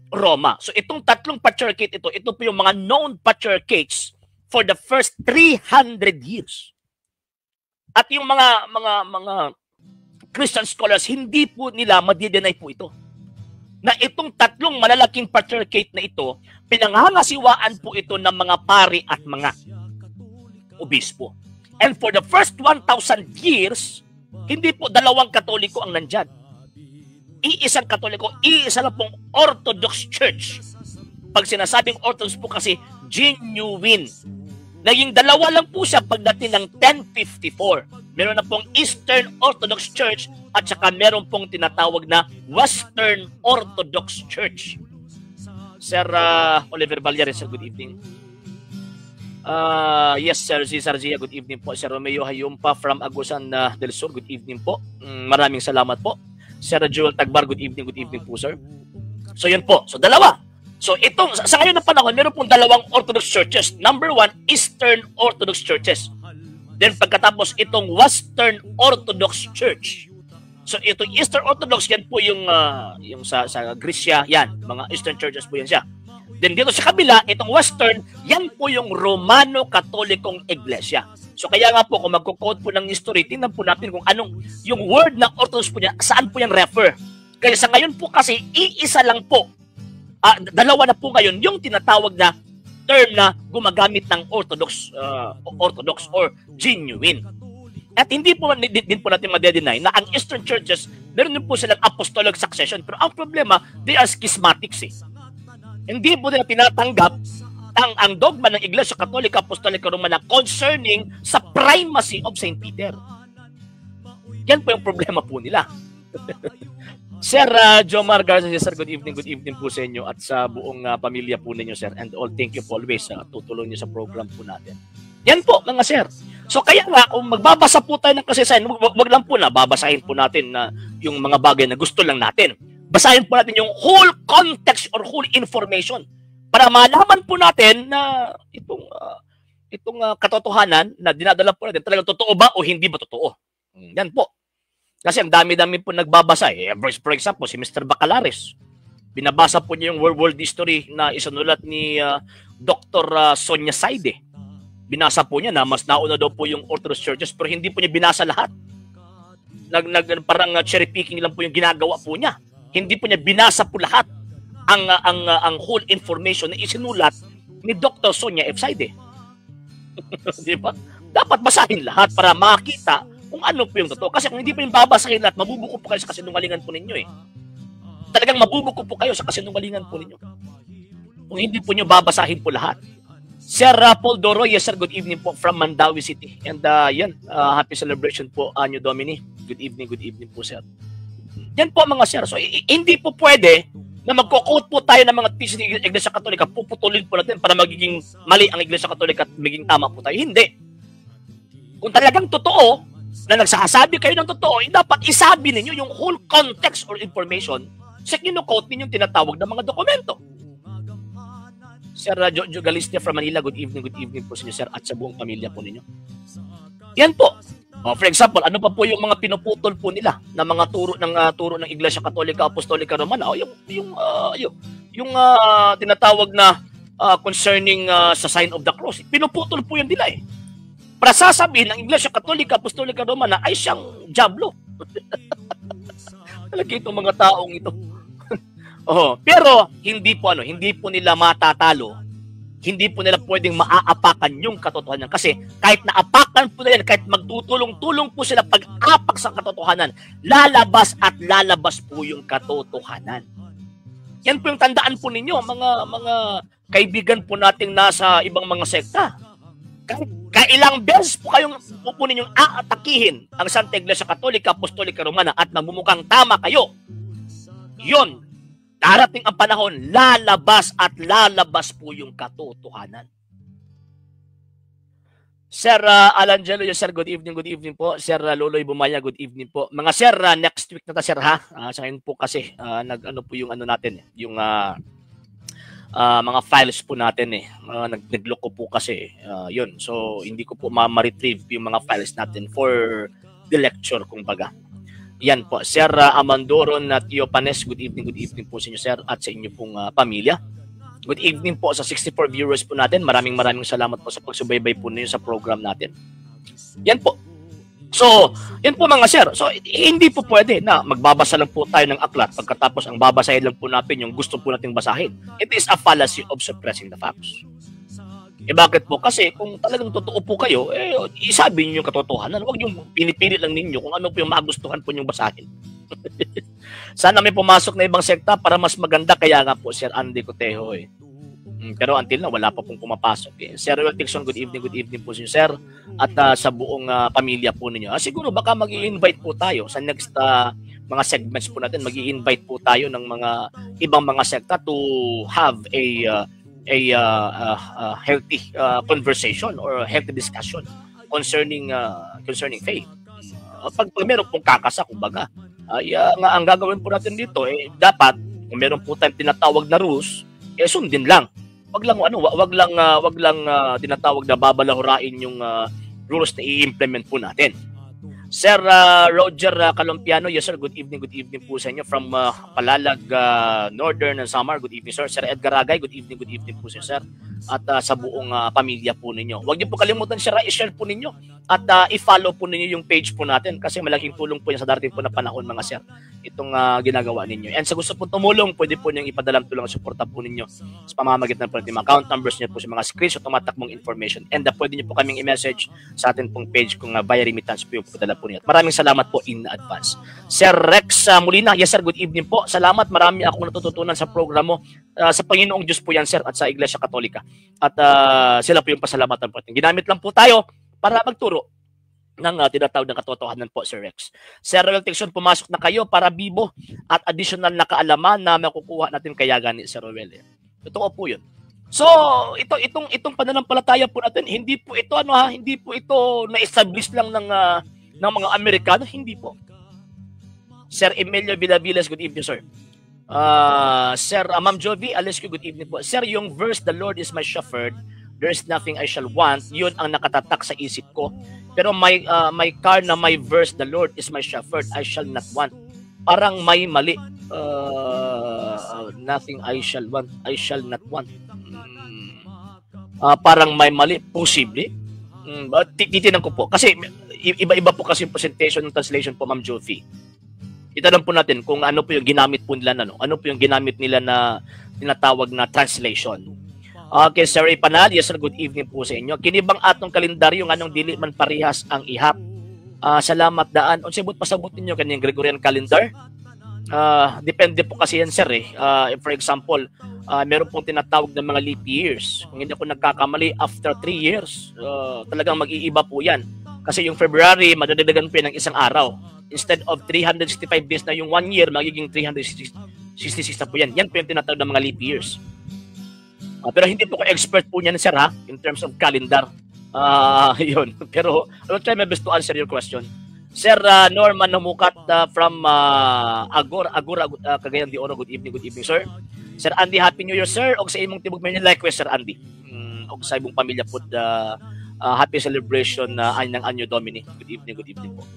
Roma. So itong tatlong patriarchate ito po yung mga known patriarchates for the first 300 years. At yung mga Christian scholars, hindi po nila madi-deny po ito. Na itong tatlong malalaking patriarchate na ito, pinangangasiwaan po ito ng mga pari at mga obispo. And for the first 1,000 years, hindi po dalawang Katoliko ang nandyan. Iisang Katoliko, iisa lang pong Orthodox Church. Pag sinasabing Orthodox po kasi, genuine. Naging dalawa lang po siya pagdating ng 1054. Meron na pong Eastern Orthodox Church at saka meron pong tinatawag na Western Orthodox Church. Sir Oliver Balyares, good evening. Yes, Sir Cesar Zia, good evening po. Sir Romeo Hayumpa from Agusan del Sur, good evening po. Maraming salamat po. Sir Joel Tagbar, good evening po, sir. So, yun po. So, dalawa. So, sa ngayon na panahon, meron pong dalawang Orthodox churches. Number 1, Eastern Orthodox churches. Then, pagkatapos, itong Western Orthodox Church. So itong Eastern Orthodox, yan po yung sa Grisya, yan, mga Eastern churches po yan siya. Then dito sa kabila, itong Western, yan po yung Romano-Katolikong Iglesia. So kaya nga po, kung magkukode po ng history, tingnan po natin kung anong, yung word ng Orthodox po niya, saan po yung refer. Kaya sa ngayon po kasi, iisa lang po, dalawa na po ngayon, yung tinatawag na term na gumagamit ng Orthodox or genuine. At hindi po din po natin ma-deny na ang Eastern churches, meron din po silang apostolic succession. Pero ang problema, they are schismatics eh. Hindi po nila tinatanggap ang dogma ng Iglesia Katolika Apostolika Romana concerning sa primacy of St. Peter. Yan po yung problema po nila. Sir Jomar Garza, sir, good evening po sa inyo at sa buong pamilya po ninyo, sir. And all, thank you po always sa tutulong niyo sa program po natin. Yan po, mga sir. So kaya nga, kung magbabasa po tayo ng kasaysayan, wag lang po na babasahin po natin na yung mga bagay na gusto lang natin. Basahin po natin yung whole context or whole information para malaman po natin na itong katotohanan na dinadala po natin, talagang totoo ba o hindi ba totoo. Yan po. Kasi ang dami-dami po nagbabasa. For example, si Mr. Bacalares, binabasa po niya yung world history na isanulat ni Dr. Sonia Saide. Binasa po niya na mas nauna daw po yung Orthodox churches pero hindi po niya binasa lahat. Parang cherry picking lang po yung ginagawa po niya. Hindi po niya binasa po lahat ang whole information na isinulat ni Dr. Sonia F. Saide. Di ba? Dapat basahin lahat para makita kung ano po yung totoo. Kasi kung hindi po yung babasahin lahat, mabubuko po kayo sa kasinungalingan po ninyo eh. Talagang mabubuko po kayo sa kasinungalingan po ninyo. Kung hindi po nyo babasahin po lahat. Sir Paul Doro, yes sir, good evening po from Mandawi City. And happy celebration po, Anyo Domini. Good evening po sir. Yan po mga sir. So hindi po pwede na magko-quote po tayo ng mga teaching ng Iglesia Katolika, puputulin po natin para magiging mali ang Iglesia Katolika at magiging tama po tayo. Hindi. Kung talagang totoo, na nagsasabi kayo ng totoo, dapat isabi ninyo yung whole context or information sa kinu-quote ninyong tinatawag na mga dokumento. Sir Jojo Galistia from Manila, good evening po sa inyo sir at sa buong pamilya po ninyo. Yan po. For example, ano pa po yung mga pinuputol po nila na mga turo ng Iglesia Katolika Apostolika Romana? Yung tinatawag na concerning sa sign of the cross. Pinuputol po yun nila eh. Para sasabihin ng Iglesia Katolika Apostolika Romana ay siyang diablo. Talaga itong mga taong ito. Pero hindi po nila matatalo. Hindi po nila pwedeng maaapakan yung katotohanan. Kasi kahit naapakan po nila, kahit magtutulong-tulong po sila pag-apak sa katotohanan, lalabas at lalabas po yung katotohanan. Yan po yung tandaan po ninyo, mga kaibigan po nating nasa ibang mga sekta. Kahit kailang beses po kayong pupunin yung aatakihin ang Santa Iglesia Katolika Apostolika Romana at magmumukhang tama kayo, yun, darating ang panahon, lalabas at lalabas po yung katotohanan. Sir Alangelo, yes, sir, good evening po. Sir Loloy Bumaya, good evening po. Mga sir, next week na ta sir ha. Sa ngayon po kasi nag-ano po yung ano natin yung mga files po natin nagloko po kasi yun. So hindi ko po ma-retrieve yung mga files natin for the lecture kumbaga. Yan po, Sir Amandoron at Tiopanes, good evening po sa inyo sir at sa inyo pong pamilya. Good evening po sa 64 viewers po natin. Maraming salamat po sa pagsubaybay po ninyo sa program natin. Yan po. So, yan po mga sir. So, hindi po pwede na magbabasa lang po tayo ng aklat pagkatapos ang babasahin lang po natin yung gusto po nating basahin. It is a fallacy of suppressing the facts. Bakit po? Kasi kung talagang totoo po kayo, isabi niyo yung katotohanan. Huwag yung pinipili lang ninyo kung ano po yung magustuhan po niyong basahin. Sana may pumasok na ibang sekta para mas maganda. Kaya nga po, Sir Andy Cotejo Pero until na, wala pa pong pumapasok. Sir Royal Tixon, good evening po sa inyo, sir. At sa buong pamilya po ninyo. Siguro baka mag-i-invite po tayo sa next mga segments po natin. Mag-i-invite po tayo ng mga ibang mga sekta to have a healthy conversation or healthy discussion concerning faith. Pag meron pong kakasa, kumbaga, ang gagawin po natin dito, dapat, kung meron po tayong tinatawag na rules, sundin lang. Wag lang tinatawag na babalahurain yung rules na i-implement po natin. Sir Roger Calompiano, yes sir, good evening po sa inyo from Palalag, Northern Samar, good evening sir. Sir Edgar Agay, good evening po sir. At sa buong pamilya po ninyo. Huwag niyo po kalimutan i-share po ninyo at i-follow po ninyo yung page po natin kasi malaking tulong po yan sa darating po na panahon mga sir itong ginagawa ninyo. And sa gusto po tumulong, pwede po niyong ipadalang tulong at suporta po ninyo sa pamamagitan po ng mga account numbers niyo po sa mga screenshots tumatakbong information and pwede niyo po kaming i-message sa atin pong page kung via remittance po yung padala po niyo. Maraming salamat po in advance. Sir Rex Molina, yes sir, good evening po. Salamat, marami akong natututunan sa programa mo. Sa Panginoong Diyos po yan sir at sa Iglesia Katolika. At sila po yung pasalamatan po. Ginamit lang po tayo para magturo ng tinatawag ng katotohanan po, Sir Rex. Sir Royal Tixon, pumasok na kayo para bibo at additional na kaalaman na makukuha natin kaya gani, Sir Royal. Totoo po yun. So, itong pananampalataya po natin, hindi po ito na-establish lang ng mga Amerikano, hindi po. Sir Emilio Villavilas, good evening, sir. Sir Ma'am Jovi Alescu, good evening po. Sir, yung verse, the Lord is my shepherd, there is nothing I shall want, yun ang nakatatak sa isip ko. Pero my car na my verse, the Lord is my shepherd, I shall not want. Parang may mali. Nothing I shall want, I shall not want. Parang may mali, posible. Titinan ko po. Kasi iba-iba po kasi yung presentation ng translation po, Ma'am Jovi. Itanong po natin kung ano po yung ginamit po nila ano po yung ginamit nila na tinatawag na translation. Okay, Sir Ipanal, yes sir, good evening po sa inyo. Kinibang atong kalendaryo anong dili man parehas ang ihap. Salamat daan. Unsay pasabot ninyo kanyang Gregorian calendar? Depende po kasi yan sir eh. For example, meron pong tinatawag ng mga leap years. Kung hindi ako nagkakamali, after 3 years, talagang mag-iiba po yan. Kasi yung February, madadagdagan po yan ng isang araw. Instead of 365 days na yung 1 year, magiging 366 na po yan. Yan po yung tinatawag ng mga leap years. Pero hindi po ko expert po niyan, sir, ha? In terms of calendar. Yun. Pero I will try my best to answer your question. Sir Norman Namukat from Agora, Cagayan de Oro, good evening, sir. Sir Andy, Happy New Year, sir. Og sa imong tibok meron likewise, Sir Andy. Og sa imong pamilya po, happy celebration ng Anyo Domini. Good evening po.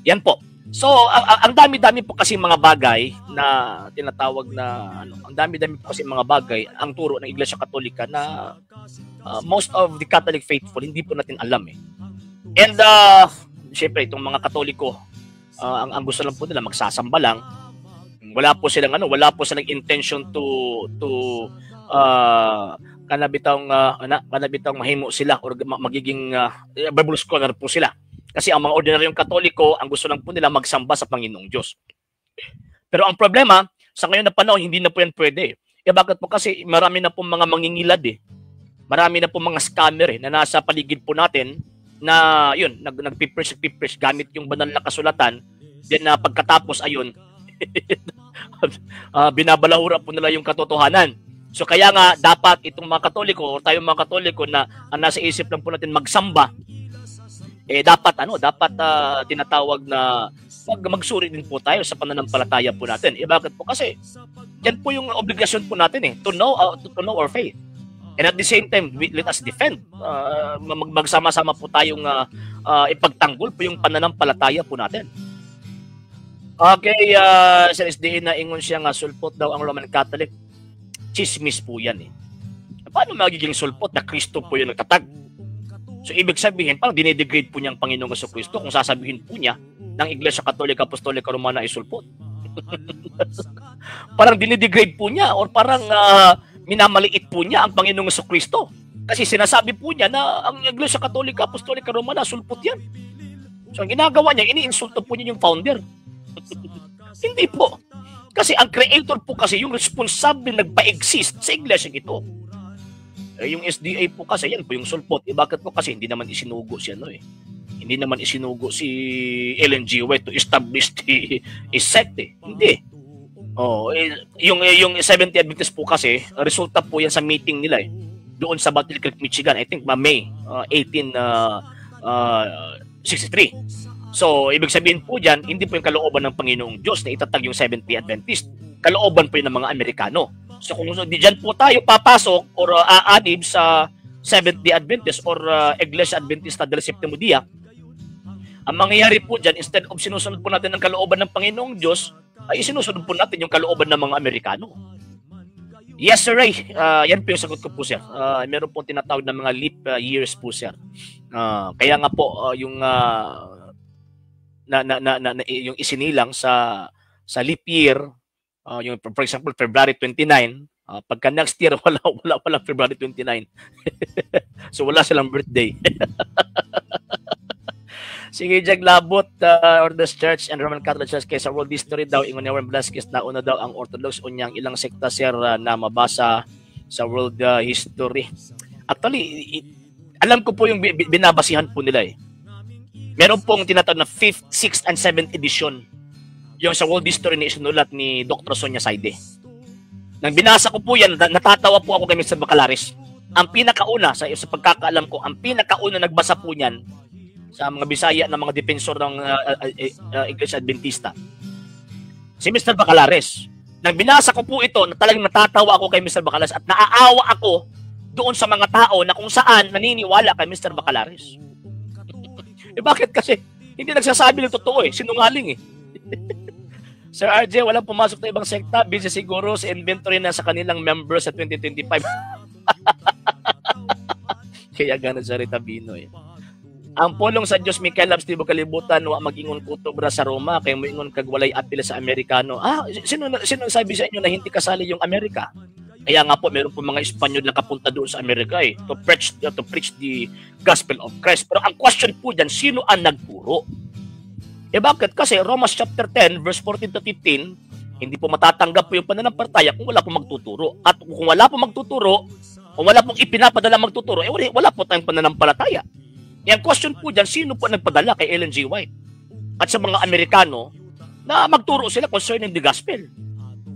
Yan po. So, ang dami-dami po kasi mga bagay na tinatawag na ang dami-dami po kasi mga bagay ang turo ng Iglesia Katolika na most of the Catholic faithful hindi po natin alam eh. And syempre itong mga Katoliko ang gusto lang po nila magsasamba lang. Wala po silang intention to kanabitang mahimo sila or magiging Bible scholar po sila. Kasi ang mga ordinaryong Katoliko, ang gusto lang po nila magsamba sa Panginoong Diyos. Pero ang problema, sa ngayon na panahon, hindi na po yan pwede. Bakit po? Kasi marami na po mga mangingilad eh. Marami na po mga scammer na nasa paligid po natin na yun, nagpipreach gamit yung banal na kasulatan. Then pagkatapos, ayun, binabalahura po nila yung katotohanan. So kaya nga, dapat itong mga Katoliko, o tayong mga Katoliko na nasa isip lang po natin magsamba, dapat tinatawag na magsuri din po tayo sa pananampalataya po natin. Bakit po? Kasi yan po yung obligasyon po natin to know our faith. And at the same time, let us defend. Magsama-sama po tayong ipagtanggol po yung pananampalataya po natin. Okay, sa SDA na ingon siya nga sulpot daw ang Roman Catholic. Chismis po yan eh. Paano magiging sulpot na Kristo po yung nagtatag? So, ibig sabihin, parang dinedegrade po niya ang Panginoong Jesucristo kung sasabihin po niya ng Iglesia Katolika Apostolika Romana ay sulpot. Parang dinedegrade po niya or parang minamaliit po niya ang Panginoong Jesucristo. Kasi sinasabi po niya na ang Iglesia Katolika Apostolika Romana sulpot yan. So, ang ginagawa niya, iniinsulto po niya yung founder. Hindi po. Kasi ang creator po kasi yung responsable nagpa-exist sa iglesia ito. Yung SDA po kasi, yan po yung sulpot. Bakit po? Kasi hindi naman isinugo si Hindi naman isinugo si Ellen G. White to establish a sect eh. Hindi. Yung Seventh-day Adventist po kasi, resulta po yan sa meeting nila eh. Doon sa Battle Creek, Michigan. I think May 1863. So, ibig sabihin po dyan, hindi po yung kalooban ng Panginoong Diyos na itatag yung Seventh-day Adventist. Kalooban po yun ng mga Amerikano. So kung diyan po tayo papasok or aanib sa Seventh-day Adventist or Iglesia Adventista del Séptimo Día, Ang mangyayari po dyan, instead of sinusunod po natin ang kalooban ng Panginoong Diyos, ay sinusunod po natin yung kalooban ng mga Amerikano. Yes, sir, Ray. Yan po yung sagot ko po, sir. Meron po tinatawag na mga leap years po, sir. Kaya nga po, yung yung isinilang sa leap year, yung for example, February 29, pagka next year, wala February 29. So, wala silang birthday. Sige, Jag Labot, Orthodox Church and Roman Catholic Church kay sa world history daw, ingon ni Warren Velasquez na una daw ang Orthodox unyang ilang sekta, sir, na mabasa sa world history. Actually, alam ko po yung binabasihan po nila eh. Meron pong tinatawag na 5th, 6th, and 7th edition yung sa world history ni isinulat ni Dr. Sonia Saide. Nang binasa ko po yan, natatawa po ako kay Mr. Bacalaris. Ang pinakauna, sa pagkakaalam ko, ang pinakauna nagbasa po niyan sa mga Bisaya na mga depensor ng Iglesia Adventista, si Mr. Bacalares. Nang binasa ko po ito, talagang natatawa ako kay Mr. Bacalares at naaawa ako doon sa mga tao na kung saan naniniwala kay Mr. Bacalares. Bakit? Kasi hindi nagsasabi ng totoo eh, sinungaling eh. Sir RJ, walang pumasok na ibang sekta, busy siguro sa inventory na sa kanilang members sa 2025. Kaya gano'n sa Rita Bino eh. Ang pulong sa Diyos, Mikael Labs, tibo kalibutan, wa mag-ingon kutobra sa Roma, kaya mo ingon kagwalay apil sa Amerikano. Sino sabi sa inyo na hindi kasali yung Amerika? Kaya nga po, meron po mga Espanyol na kapunta doon sa Amerika eh, to preach the gospel of Christ. Pero ang question po dyan, sino ang nagturo? Bakit? Kasi Romans chapter 10, verse 14 to 15, hindi po matatanggap po yung pananampalataya kung wala po magtuturo. At kung wala po magtuturo, kung wala pong ipinapadala magtuturo, wala po tayong pananampalataya. Yung question po dyan, sino po nagpadala kay Ellen G. White at sa mga Amerikano na magturo sila concerning the gospel?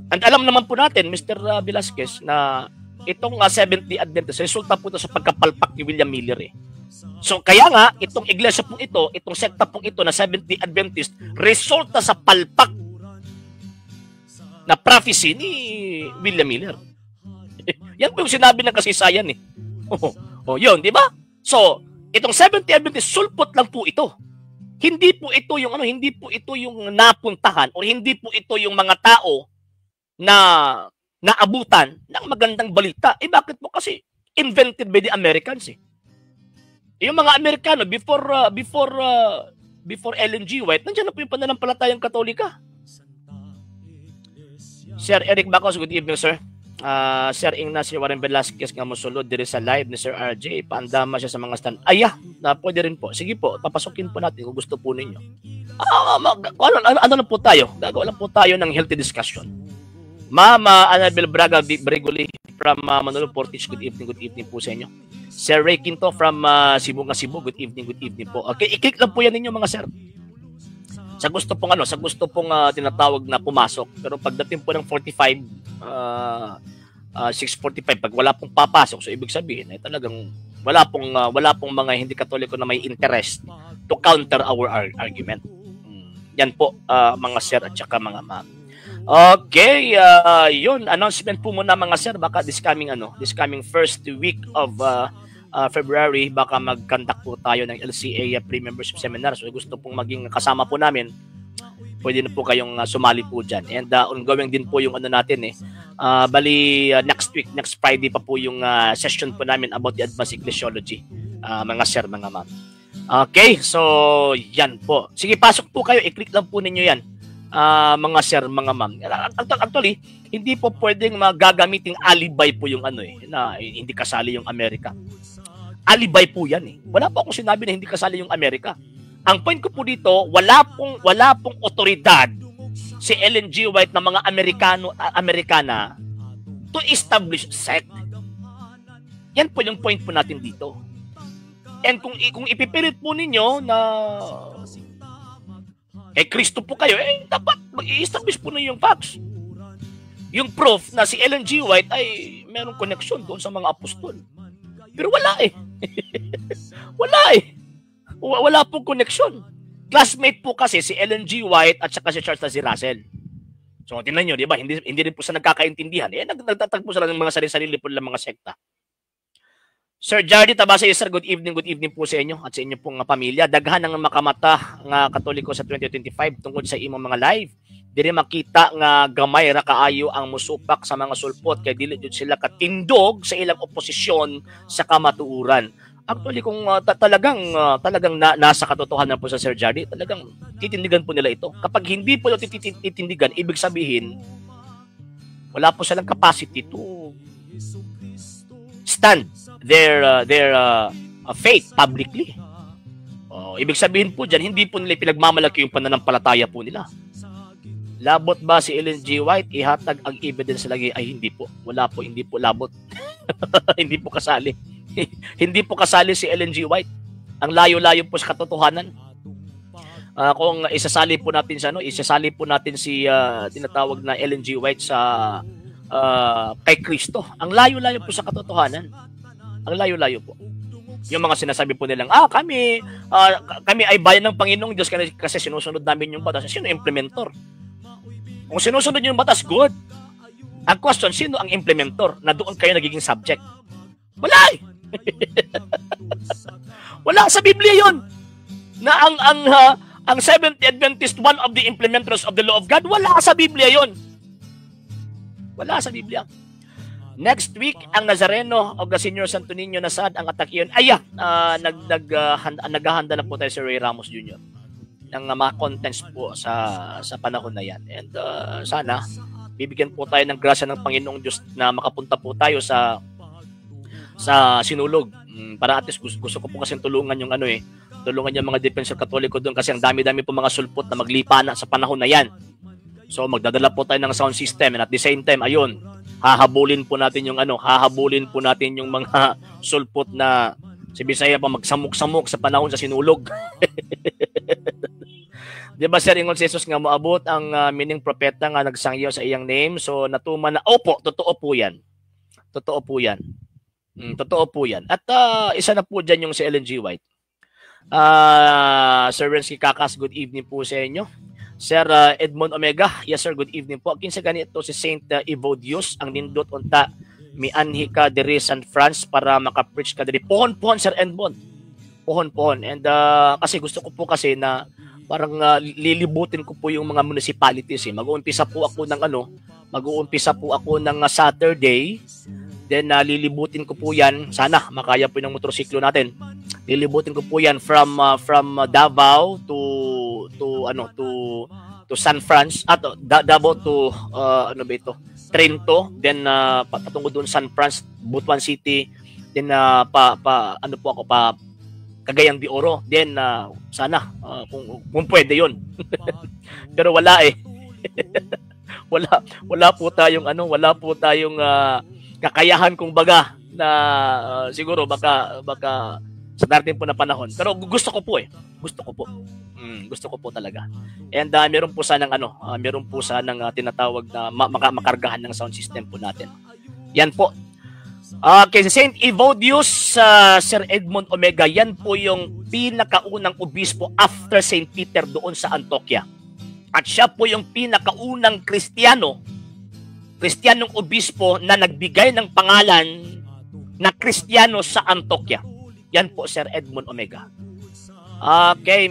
And alam naman po natin, Mr. Velasquez, na itong 70 Adventist, resulta po ito sa pagkapalpak ni William Miller eh. So kaya nga, itong iglesia pong ito, itong sekta pong ito na 70 Adventist, resulta sa palpak na prophecy ni William Miller. Yan po yung sinabi ng kasaysayan eh. Yun, di ba? So, itong 70 Adventist, sulpot lang po ito. Hindi po ito yung napuntahan o hindi po ito yung mga tao na naabutan ng magandang balita. Bakit po? Kasi invented by the Americans eh. Yung mga Amerikano before Ellen G. White, nandiyan na po yung pananampalatayang Katolika. Sir Eric Bacos, good evening, sir. Sir Ignacio Warren Velasquez nga mosulod diri sa live ni Sir RJ, paandama siya sa mga stand. Na pwede rin po. Sige po, papasukin po natin kung gusto po ninyo. Ano lang po tayo? Gagawa lang po tayo ng healthy discussion. Mama Annabel Braga Bregoli from Manolo Portage, good evening po sa inyo. Sir Ray Quinto from Cebu, good evening po. Okay, i-click lang po yan ninyo mga sir. Sa gusto pong tinatawag na pumasok, pero pagdating po ng 45 6:45 pag wala pong papasok, so ibig sabihin ay talagang wala pong mga hindi Katoliko na may interest to counter our argument. Yan po mga sir at saka mga ma'am. Okay, yun announcement po muna mga sir, baka this coming first week of February baka mag-conduct po tayo ng LCA pre-membership seminar. So gusto pong maging kasama po namin, pwede na po kayong sumali po dyan. And ongoing din po yung natin eh. Bali next week, next Friday pa po yung session po namin about the advanced ecclesiology, mga sir, mga ma'am. Okay, so yan po. Sige, pasok po kayo, i-click lang po ninyo yan, mga sir, mga ma'am. Actually, hindi po pwedeng magagamiting alibay po yung na hindi kasali yung Amerika. Alibay po yan eh. Wala po akong sinabi na hindi kasali yung Amerika. Ang point ko po dito, wala pong otoridad si Ellen G. White na mga Amerikana to establish sect. Yan po yung point po natin dito. And kung ipipilit po ninyo na Kristo po kayo, dapat mag-i-establish po ninyo yung facts. Yung proof na si Ellen G. White ay merong connection doon sa mga apostol. Pero wala eh. Wala pong connection. Classmate po kasi si Ellen G. White at saka si Charles Taze Russell. So tingnan nyo, di ba? Hindi rin po sa nagkakaintindihan. Nagtatagpo sila ng mga sarili-sarili po ng mga sekta. Sir Jardy Tabasa, sir, good evening po sa inyo at sa inyo pong pamilya. Daghan ang makamata nga Katoliko sa 2025 tungkol sa imong mga live. Dili makita nga gamay ra kaayo ang musupak sa mga sulpot kay dili jud sila katindog sa ilang oposisyon sa kamatuuran. Actually kung talagang nasa katotohanan po sa Sir Jardy, talagang titindigan po nila ito. Kapag hindi po titindigan, ibig sabihin wala po silang capacity to stand their faith publicly. Ibig sabihin po dyan, hindi po nila pinagmamalaki yung pananampalataya po nila. Labot ba si Ellen G. White? Ihatag ang evidence lagi. Ay, hindi po. Wala po, hindi po labot. Hindi po kasali. Hindi po kasali si Ellen G. White. Ang layo-layo po sa katotohanan. Kung isasali po natin si tinatawag na Ellen G. White sa kay Kristo. Ang layo-layo po sa katotohanan. Ang layo-layo po. Yung mga sinasabi po nilang, kami ay bayan ng Panginoong Diyos kasi sinusunod namin yung batas. Sino implementor? Kung sinusunod yung batas, good. Ang question, sino ang implementor na doon kayo nagiging subject? Wala eh. Wala sa Biblia yun. Na ang Seventh Adventist, one of the implementers of the law of God, wala sa Biblia yun. Wala sa Biblia. Next week, ang Nazareno o Senior Santo Niño na sad ang atakiyon. Naghahanda na po tayo si Ray Ramos Jr. ng mga contents po sa panahon na yan. And sana, bibigyan po tayo ng grasya ng Panginoong Diyos na makapunta po tayo sa sinulog. Para at least gusto ko po kasi tulungan yung tulungan yung mga defensor katoliko doon kasi ang dami-dami po mga sulpot na maglipa na sa panahon na yan. So magdadala po tayo ng sound system and at the same time, ayun, hahabulin po natin yung mga sulpot na si Bisaya pa magsamok-samok sa panahon sa sinulog. Di ba Sir Ingon si Jesus nga moabot ang meaning propeta nga nagsangyo sa iyang name? So natuman na, opo, totoo po yan. Totoo po yan. Totoo po yan. At isa na po dyan yung si Ellen G. White. Sir Renski Kakas, good evening po sa inyo. Sir Edmond Omega, yes sir, good evening po. Kinsa ganito si Saint Evodius, ang nindot unta mianhi ka diri San France para maka-preach ka diri. Pohon-pohon Sir Edmond. Pohon-pohon. And kasi gusto ko po kasi na parang lilibutin ko po yung mga municipalities eh. Mag-uumpisa po ako ng Saturday. Then lilibutin ko po 'yan. Sana makaya po ng motorsiklo natin. Lilibutin ko po 'yan from Davao to San Francisco at Davao to Trento, then patungo doon San Francisco, Butuan City, then pa Cagayan de Oro. Then sana kung pwede 'yon. Pero wala eh. wala po tayong kakayahan kung baga na siguro baka sa darating po na panahon. Pero gusto ko po. Gusto ko po talaga. And meron po sanang tinatawag na makargahan ng sound system po natin. Yan po. Kay Saint Evodius, Sir Edmond Omega, yan po yung pinakaunang obispo after Saint Peter doon sa Antioquia. At siya po yung pinakaunang Kristiyanong obispo na nagbigay ng pangalan na Kristiyano sa Antioquia. Yan po, Sir Edmond Omega. Okay,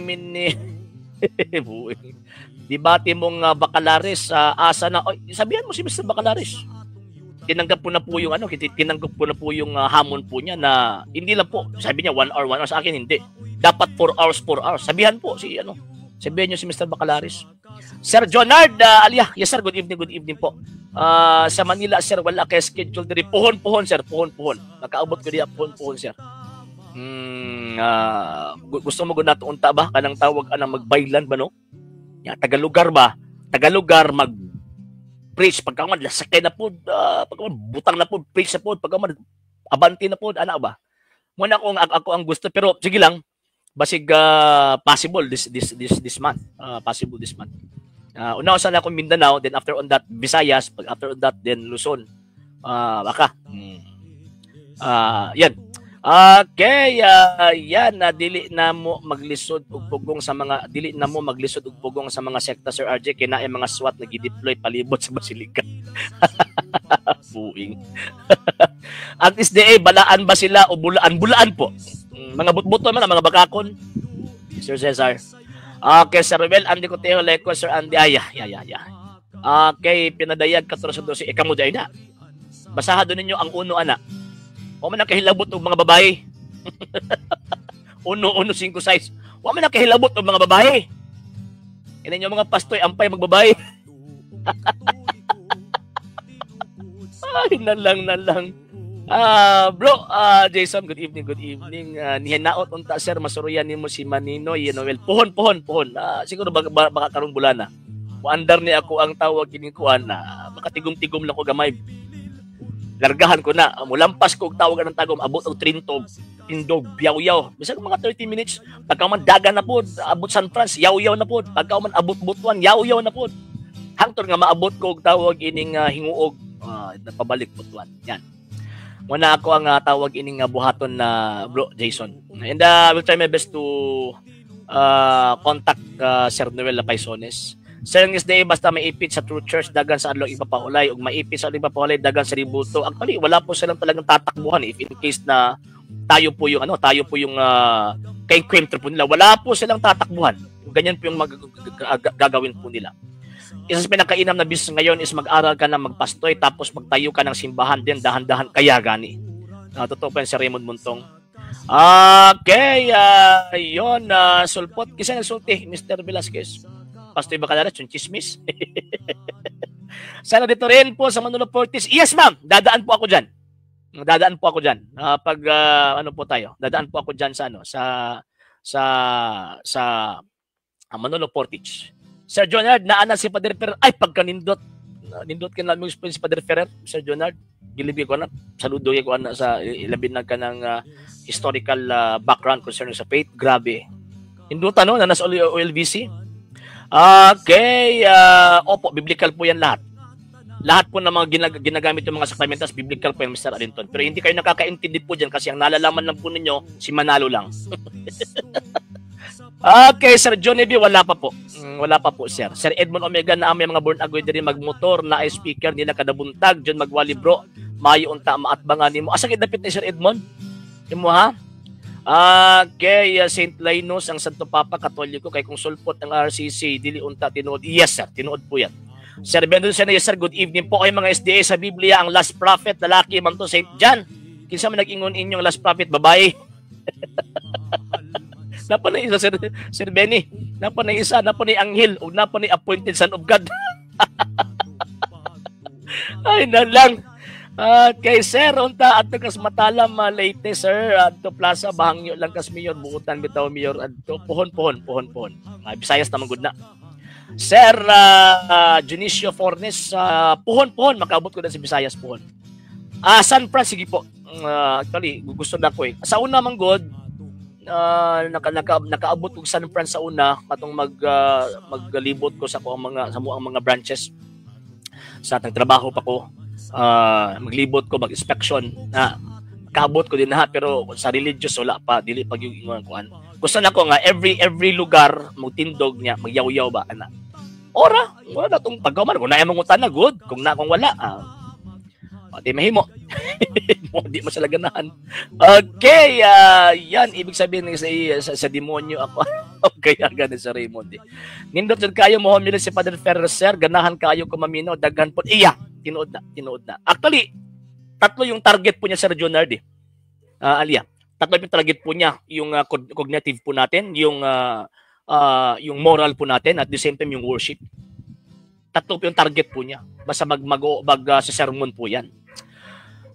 dibati mong Bacalaris, asa na, sabihan mo si Mr. Bacalaris. Tinanggap po na po yung hamon po niya na hindi lang po, sabi niya 1 hour, sa akin hindi. Dapat 4 hours. Sabihan po sabihan niyo si Mr. Bacalaris. Sir Jonard Alia, yes sir, good evening po. Sa Manila sir, wala kay schedule diri pohon sir, pohon. Nakaabot ko diya pohon sir. Gusto mo gud nato unta ba kanang tawag anang magbaylan ba no? Ya Tagalugar mag preach pagkaman sakay na pod, pagkaman butang na pod, preach na pod, pagkaman abanti na pod, ana ba? Muna ako ang gusto, pero sige lang. Basig possible this month. Possible this month. Una sana ako Mindanao, then after on that Visayas, after on that then Luzon. Baka. Yan. Okay, yan dili na mo maglisod og pugong sa mga sekta Sir RJ kay naay mga SWAT na gideploy palibot sa Basilica. Buing. At SDA, balaan ba sila o bulaan? Bulaan po. Mga butbuto man, mga bakakon. Sir Cesar. Okay, Sir Ruel, Andy Cotejo, Leco, Sir Andy. Ya. Okay, pinadayag 14-12. Ikaw mo dahil na. Basahan doon ninyo ang uno, anak. O man nakahilabot ng mga babae. 1-1-5-6. O man nakahilabot ng mga babae. Yan yung mga pastoy, ampay magbabae. Ay, nalang. Bro, Jason, good evening. Nihinaot unta, sir, masuruyan nimo si Maninoy, Noel. Puhon. Siguro baka karong bulan na. Muandar ni ako ang tawag kinikuan na makatigom-tigom lang ko gamay. Largahan ko na. Mulampas ko og tawag ng tagom, abot og Trintog, Tindog, yaw-yaw. Bisag mga 30 minutes. Pagka man dagan na pod, abot San Franz, yaw-yaw na pod. Pagka man abot Butuan, yaw-yaw na pod. Hangtod nga maabot ko og tawag ining hinguog, napabalik Butuan. Yan. Muna ako ang tawag ining buhaton na bro Jason. And I will try my best to contact Sir Noel Lapaisones. Sir ng SDA, basta maipit sa True Church, dagan sa Adlong Ipapahulay, o maipit sa Adlong Ipapahulay, dagan sa Ributo. Actually, wala po silang talagang tatakbuhan if in case na tayo po yung kay kwento po nila. Wala po silang tatakbuhan. Ganyan po yung gagawin po nila. Isa sa pinakainam na business ngayon is mag-aral ka na magpastoy, tapos magtayo ka ng simbahan din, dahan-dahan kaya gani. Totoo po yan si Raymond Muntong. Okay, yun, sulpot. Kisa nagsulti, Mr. Velasquez. Pastoy Bacalares, yung chismis. Sana dito rin po sa Manolo Fortis. Yes, ma'am. Dadaan po ako dyan. Pag ano po tayo. Dadaan po ako dyan sa Manolo Fortis. Sir Jonard, naanan si Padre Ferrer. Ay, pagka nindot ka namin si Padre Ferrer, Sir Jonard. Gilibi ko na. Saludo ko na sa ilabin na ka ng historical background concerning sa faith. Grabe. Hindutan, no? Na nasa OLVC. Okay, opo, biblical po yan lahat. Lahat po ng mga ginagamit yung mga sakramentas, biblical po yan, Mr. Alinton. Pero hindi kayo nakakaintindi po dyan kasi ang nalalaman lang po ninyo, si Manalo lang. Okay, Sir John Ebi, wala pa po, sir. Sir Edmond Omega na may mga born again din magmotor na ay speaker nila kadabuntag, John Magwali bro, mayo unta maatbangan nimo. Asa kidapit ni Sir Edmond? Imo ha? Kay St. Linus ang Santo Papa Katoliko kay kung sulpot ng RCC dili unta tinuod. Yes sir, tinuod po yan. Sir Bendon yes sir, good evening po kay mga SDA sa Biblia ang last prophet lalaki man to St. John. Kinsa man nag-ingon inyong last prophet babae? Napa na isa Sir Benny. Napa na isa, napa ni anghel ug napa ni appointed son of God. Ay na lang. Kay Sir, unta at kas matalam late sir adto plaza bahangyo lang kas mayor buutan bitaw mayor adto pohon. Bisayas naman gud na. Sir Junicio Fornes pohon makaabot ko na sa Bisayas pohon. San Franz sige po. Actually gusto na ko eh. Sa una man god nakaabot og San Franz sa una katong maglibot ko sa mga branches sa nagtrabaho pa ko. Maglibot ko, mag-inspection na kaabot ko din na pero sa religious wala pa, dili pag yung ingon kuan. Gusto na ko nga every lugar magtindog niya, magyaw-yaw ba ana. Ora, wala tong pagkaman kung naay mangutan na good, kung wala di mahimo. Di masala ganahan. Okay, yan ibig sabihin sa demonyo ako. Okay, gani sa Raymond. Nindot jud kayo mo homily si Father Ferrer sir, ganahan kayo kumaminaw daghan pod. Iya, tinuod na. Actually, tatlo yung target po niya Sir Jonard Alia. Tatlo yung target po niya, yung cognitive po natin, yung moral po natin at the same time yung worship. Tatlo po yung target po niya. Basta sa sermon po yan.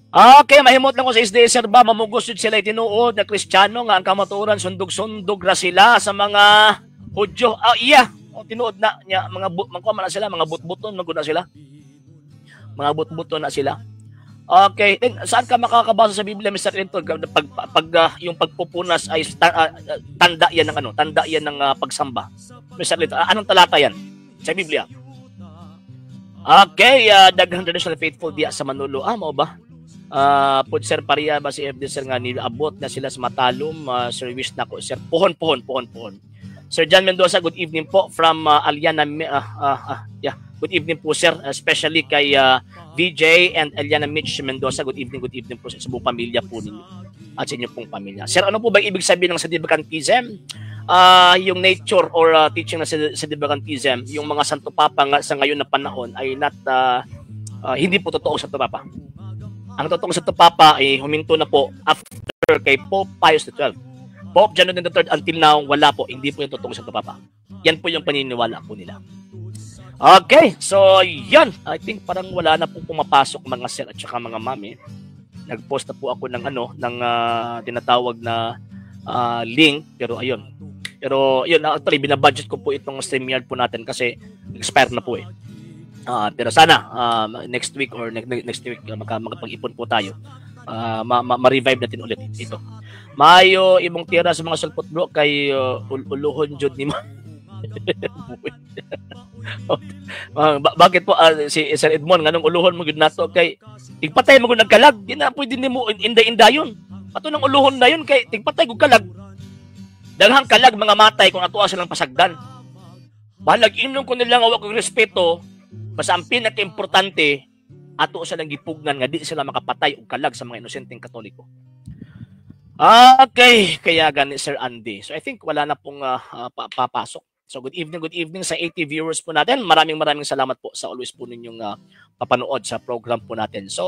Okay, mahimot lang ko sa SDA sir ba, mamugos yun sila itinuod na Kristiyano nga ang kamaturan, sundog-sundog ra sila sa mga Hudyo. Iya, tinuod na niya, mga but-buton, maguna sila. Mga but-buton na sila. Okay, then saan ka makakabasa sa Biblia, Mr. Clinton? Pag yung pagpupunas ay tanda yan ng pagsamba. Mr. Clinton, anong talata yan sa Biblia? Okay, daghang traditional faithful diya sa Manolo. Mao ba? Pod Sir Paria ba si FD Sir nga niabot na sila sa Matalom, service na ko Sir. Pohon. Sir John Mendoza, good evening po from Aliana. Yeah, good evening po sir, especially kay VJ and Aliana Mitch Mendoza. Good evening po sa buong pamilya po ninyo at sa inyong pong pamilya. Sir, ano po ba ibig sabihin ng Sedivacantism? Yung nature or teaching na Sedivacantism, yung mga Santo Papa nga sa ngayon na panahon ay hindi po totoo Santo Papa. Ang totoong Santo Papa ay huminto na po after kay Pope Pius XII. Pope John III until now, wala po. Hindi po yung totoong Santo Papa. Yan po yung paniniwala po nila. Okay, so yan. I think parang wala na po pumapasok mga sir at saka mga mami. Nag-post na po ako ng tinatawag na link. Pero ayun. Pero yun, actually, binabudget ko po itong StreamYard po natin kasi expire na po eh. Pero sana next week or next week makapag-ipon po tayo. Ma-revive natin ulit ito. Mayo imong tira sa mga sulpot bro kay uluhon jud nimo. Bakit po si Sir Edmond nganong uluhon mo gud nato kay tigpatay mo gud nagkalag di na pwede nimo inday-indayon. Ato nang uluhon na yun kay tigpatay gud kalag. Daghang kalag mga matay kung atuwa silang pasagdan. Balag inom ko nilang awak og respeto basta ang pinaka-importante ato silang gipugnan nga di sila makapatay og kalag sa mga inosenteng Katoliko. Okay, kaya gani Sir Andy. So I think wala na pong papasok. So good evening sa 80 viewers po natin. Maraming salamat po sa always po ninyong papanood sa program po natin. So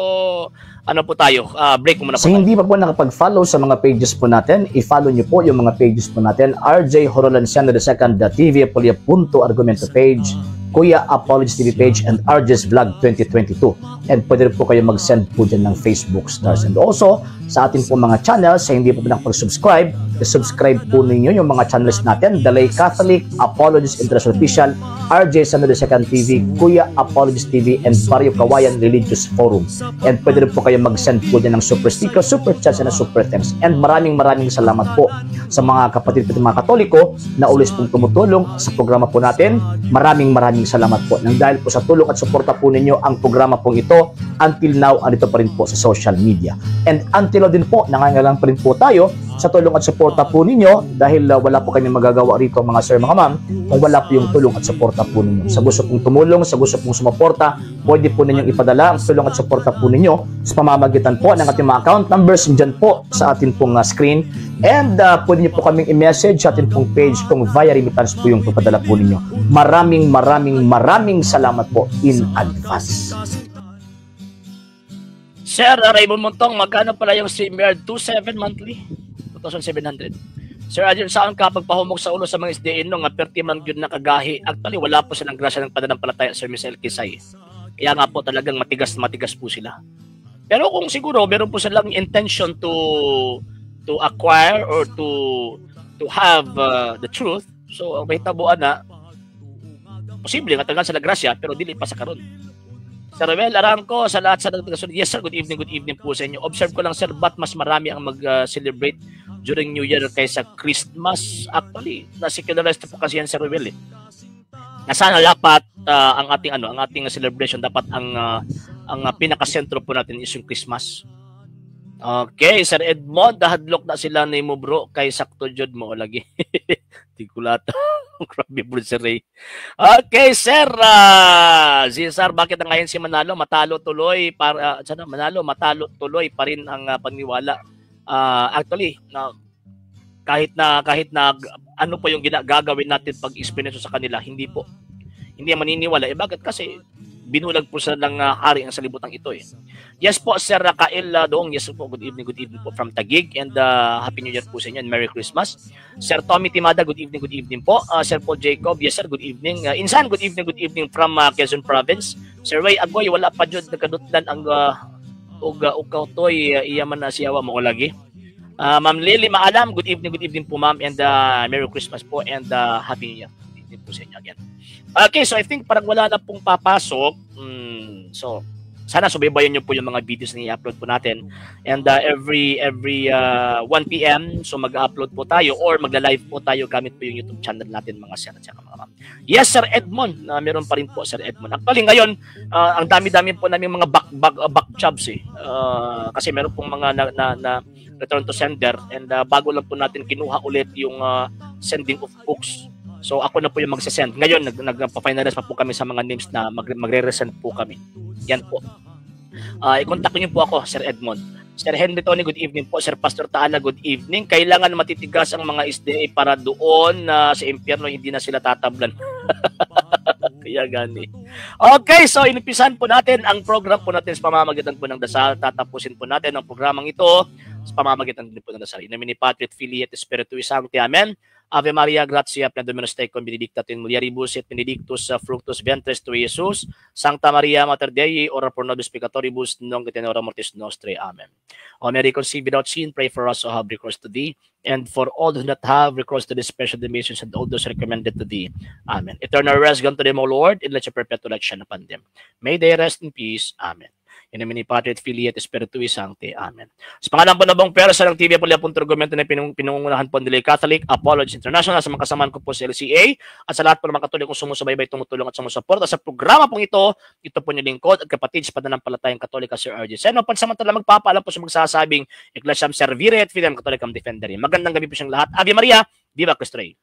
ano po tayo? Break muna po. Sa hindi pa po nakapag-follow sa mga pages po natin, i-follow niyo po yung mga pages po natin. RJ Horolanciano II, the TV Apolia Punto Argumento page, Kuya Apologist TV page, and RJ's Vlog 2022. And pwede rin po kayo mag-send po dyan ng Facebook stars. And also, sa atin po mga channels, sa hindi po nakapag-subscribe, subscribe po ninyo yung mga channels natin, The Lay Catholic, Apologist International Official, RJ Sano II TV, Kuya Apologist TV, and Barrio Kawayan Religious Forum. And pwede rin po kayo mag-send po dyan ng super sticker, super chats, and super thanks. And maraming salamat po sa mga kapatid po mga Katoliko na always pong tumutulong sa programa po natin. Maraming salamat po. Nang dahil po sa tulong at suporta po ninyo, ang programa pong ito, until now, andito pa rin po sa social media. And until now din po, nangangailangan pa rin po tayo sa tulong at suporta po ninyo dahil wala po kami magagawa rito mga sir, mga ma'am, kung wala po yung tulong at suporta po ninyo. Sa gusto pong tumulong, sa gusto pong sumuporta, pwede po ninyong ipadala ang tulong at suporta po ninyo sa pamamagitan po ng ating mga account numbers dyan po sa ating pong screen. And pwede nyo po kaming i-message sa ating pong page kung via remittance po yung papadala po ninyo. Maraming salamat po in advance. Sir Raymond Montong, magkano pala yung StreamYard 27 monthly? 2,700. Sir Adrian, saan ka pagpahumok sa ulo sa mga SDN no nga perti man gyud nakagahi? Actually wala po silang grasya ng pananampalataya Sir Misael Kisay. Kaya nga po talagang matigas po sila. Pero kung siguro meron po silang intention to acquire or to have the truth, so ang mahitabuan na posible nga tagal sila grasya pero dili pa sa karon. Sir Ruel Arangco, sa lahat sa nagtasunod. Yes sir, good evening po sa inyo. Observe ko lang sir, ba't mas marami ang mag-celebrate during New Year kaysa Christmas? Actually, na-secularized po kasi yan Sir Ruel eh. Na sana dapat ang ating celebration dapat ang pinaka-sentro po natin is yung Christmas. Okay, Sir Edmond, dahadlok na sila ni mo bro kay sakto jud mo lagi. Tikulata. Grabe bro Sir Ray. Okay, Sir. Sir, bakit ngayon si Manalo matalo tuloy matalo tuloy pa rin ang paniwala. Actually, kahit na ano po yung gagawin natin pag experience sa kanila, hindi po. Hindi maniniwala. Bakit? Kasi binulag po sa ng hari ang salibutang ito eh. Yes po, Sir Kael Doong. Yes po, good evening po from Taguig and Happy New Year po sa inyo and Merry Christmas. Sir Tommy Timada, good evening po. Sir Paul Jacob, yes sir, good evening. Insan, good evening from Quezon Province. Sir Ray Agoy, wala pa jud nagkadutlan ang ugaw toy iyaman na siyawa mo ko lagi. Ma'am Lily Maalam, good evening po ma'am and Merry Christmas po and Happy New Year. Good evening po sa inyo again. Okay, so I think parang wala na pong papasok. So, sana subaybayan nyo po yung mga videos na i-upload po natin. And every 1 p.m. so mag-upload po tayo or magla-live po tayo gamit po yung YouTube channel natin mga sir at saka mga ma'am. Yes, Sir Edmond. Meron pa rin po, Sir Edmond. Actually, ngayon, ang dami-dami po namin mga back jobs eh. Kasi meron pong mga return to sender. And bago lang po natin kinuha ulit yung sending of books. So ako na po yung magsasend. Ngayon, nagpa-finalize pa po kami sa mga names na magre-resend po kami. Yan po. I-contact niyo po ako, Sir Edmond. Sir Henry Tony, good evening po. Sir Pastor Taala, good evening. Kailangan matitigas ang mga SDA para doon sa impyerno hindi na sila tatablan. Kaya gani. Okay, so inimpisan po natin ang program po natin sa pamamagitan po ng dasal. Tatapusin po natin ang programang ito sa pamamagitan din po ng dasal. In nomine Patri et Filii et Spiritui Sancti. Amen. Ave Maria, gratia plena Dominus tecum, benedicta tu in mulieribus et benedictus fructus ventris tui, Iesus. Sancta Maria, Mater Dei, ora pro nobis peccatoribus, nunc et in hora mortis nostre. Amen. O Mary, conceived without sin, pray for us who have recourse to thee, and for all who do not have recourse to the special dimensions and all those recommended to thee. Amen. Eternal rest grant to them, O Lord, and let your perpetual light shine upon them. May they rest in peace. Amen. In nomine Patri et Filii et Spiritui Sancti. Amen. Sa pangalan po na bang pera sa ng TV Apolia.Argumento na pinungunahan po nila Catholic Apology International, sa mga kasamaan ko po sa LCA at sa lahat po ng mga Katolikong sumusubaybay, tumutulong at sumusuporta sa programa pong ito po niyo lingkod at kapatid sa Pananampalatayang Katolika, Sir R.J. Seno. Pansamantala magpapaalam po sa magsasabing Ecclesiam Servire et Fidem Catholicam Defendere. Magandang gabi po siyang lahat. Ave Maria, Viva Cristo Rey.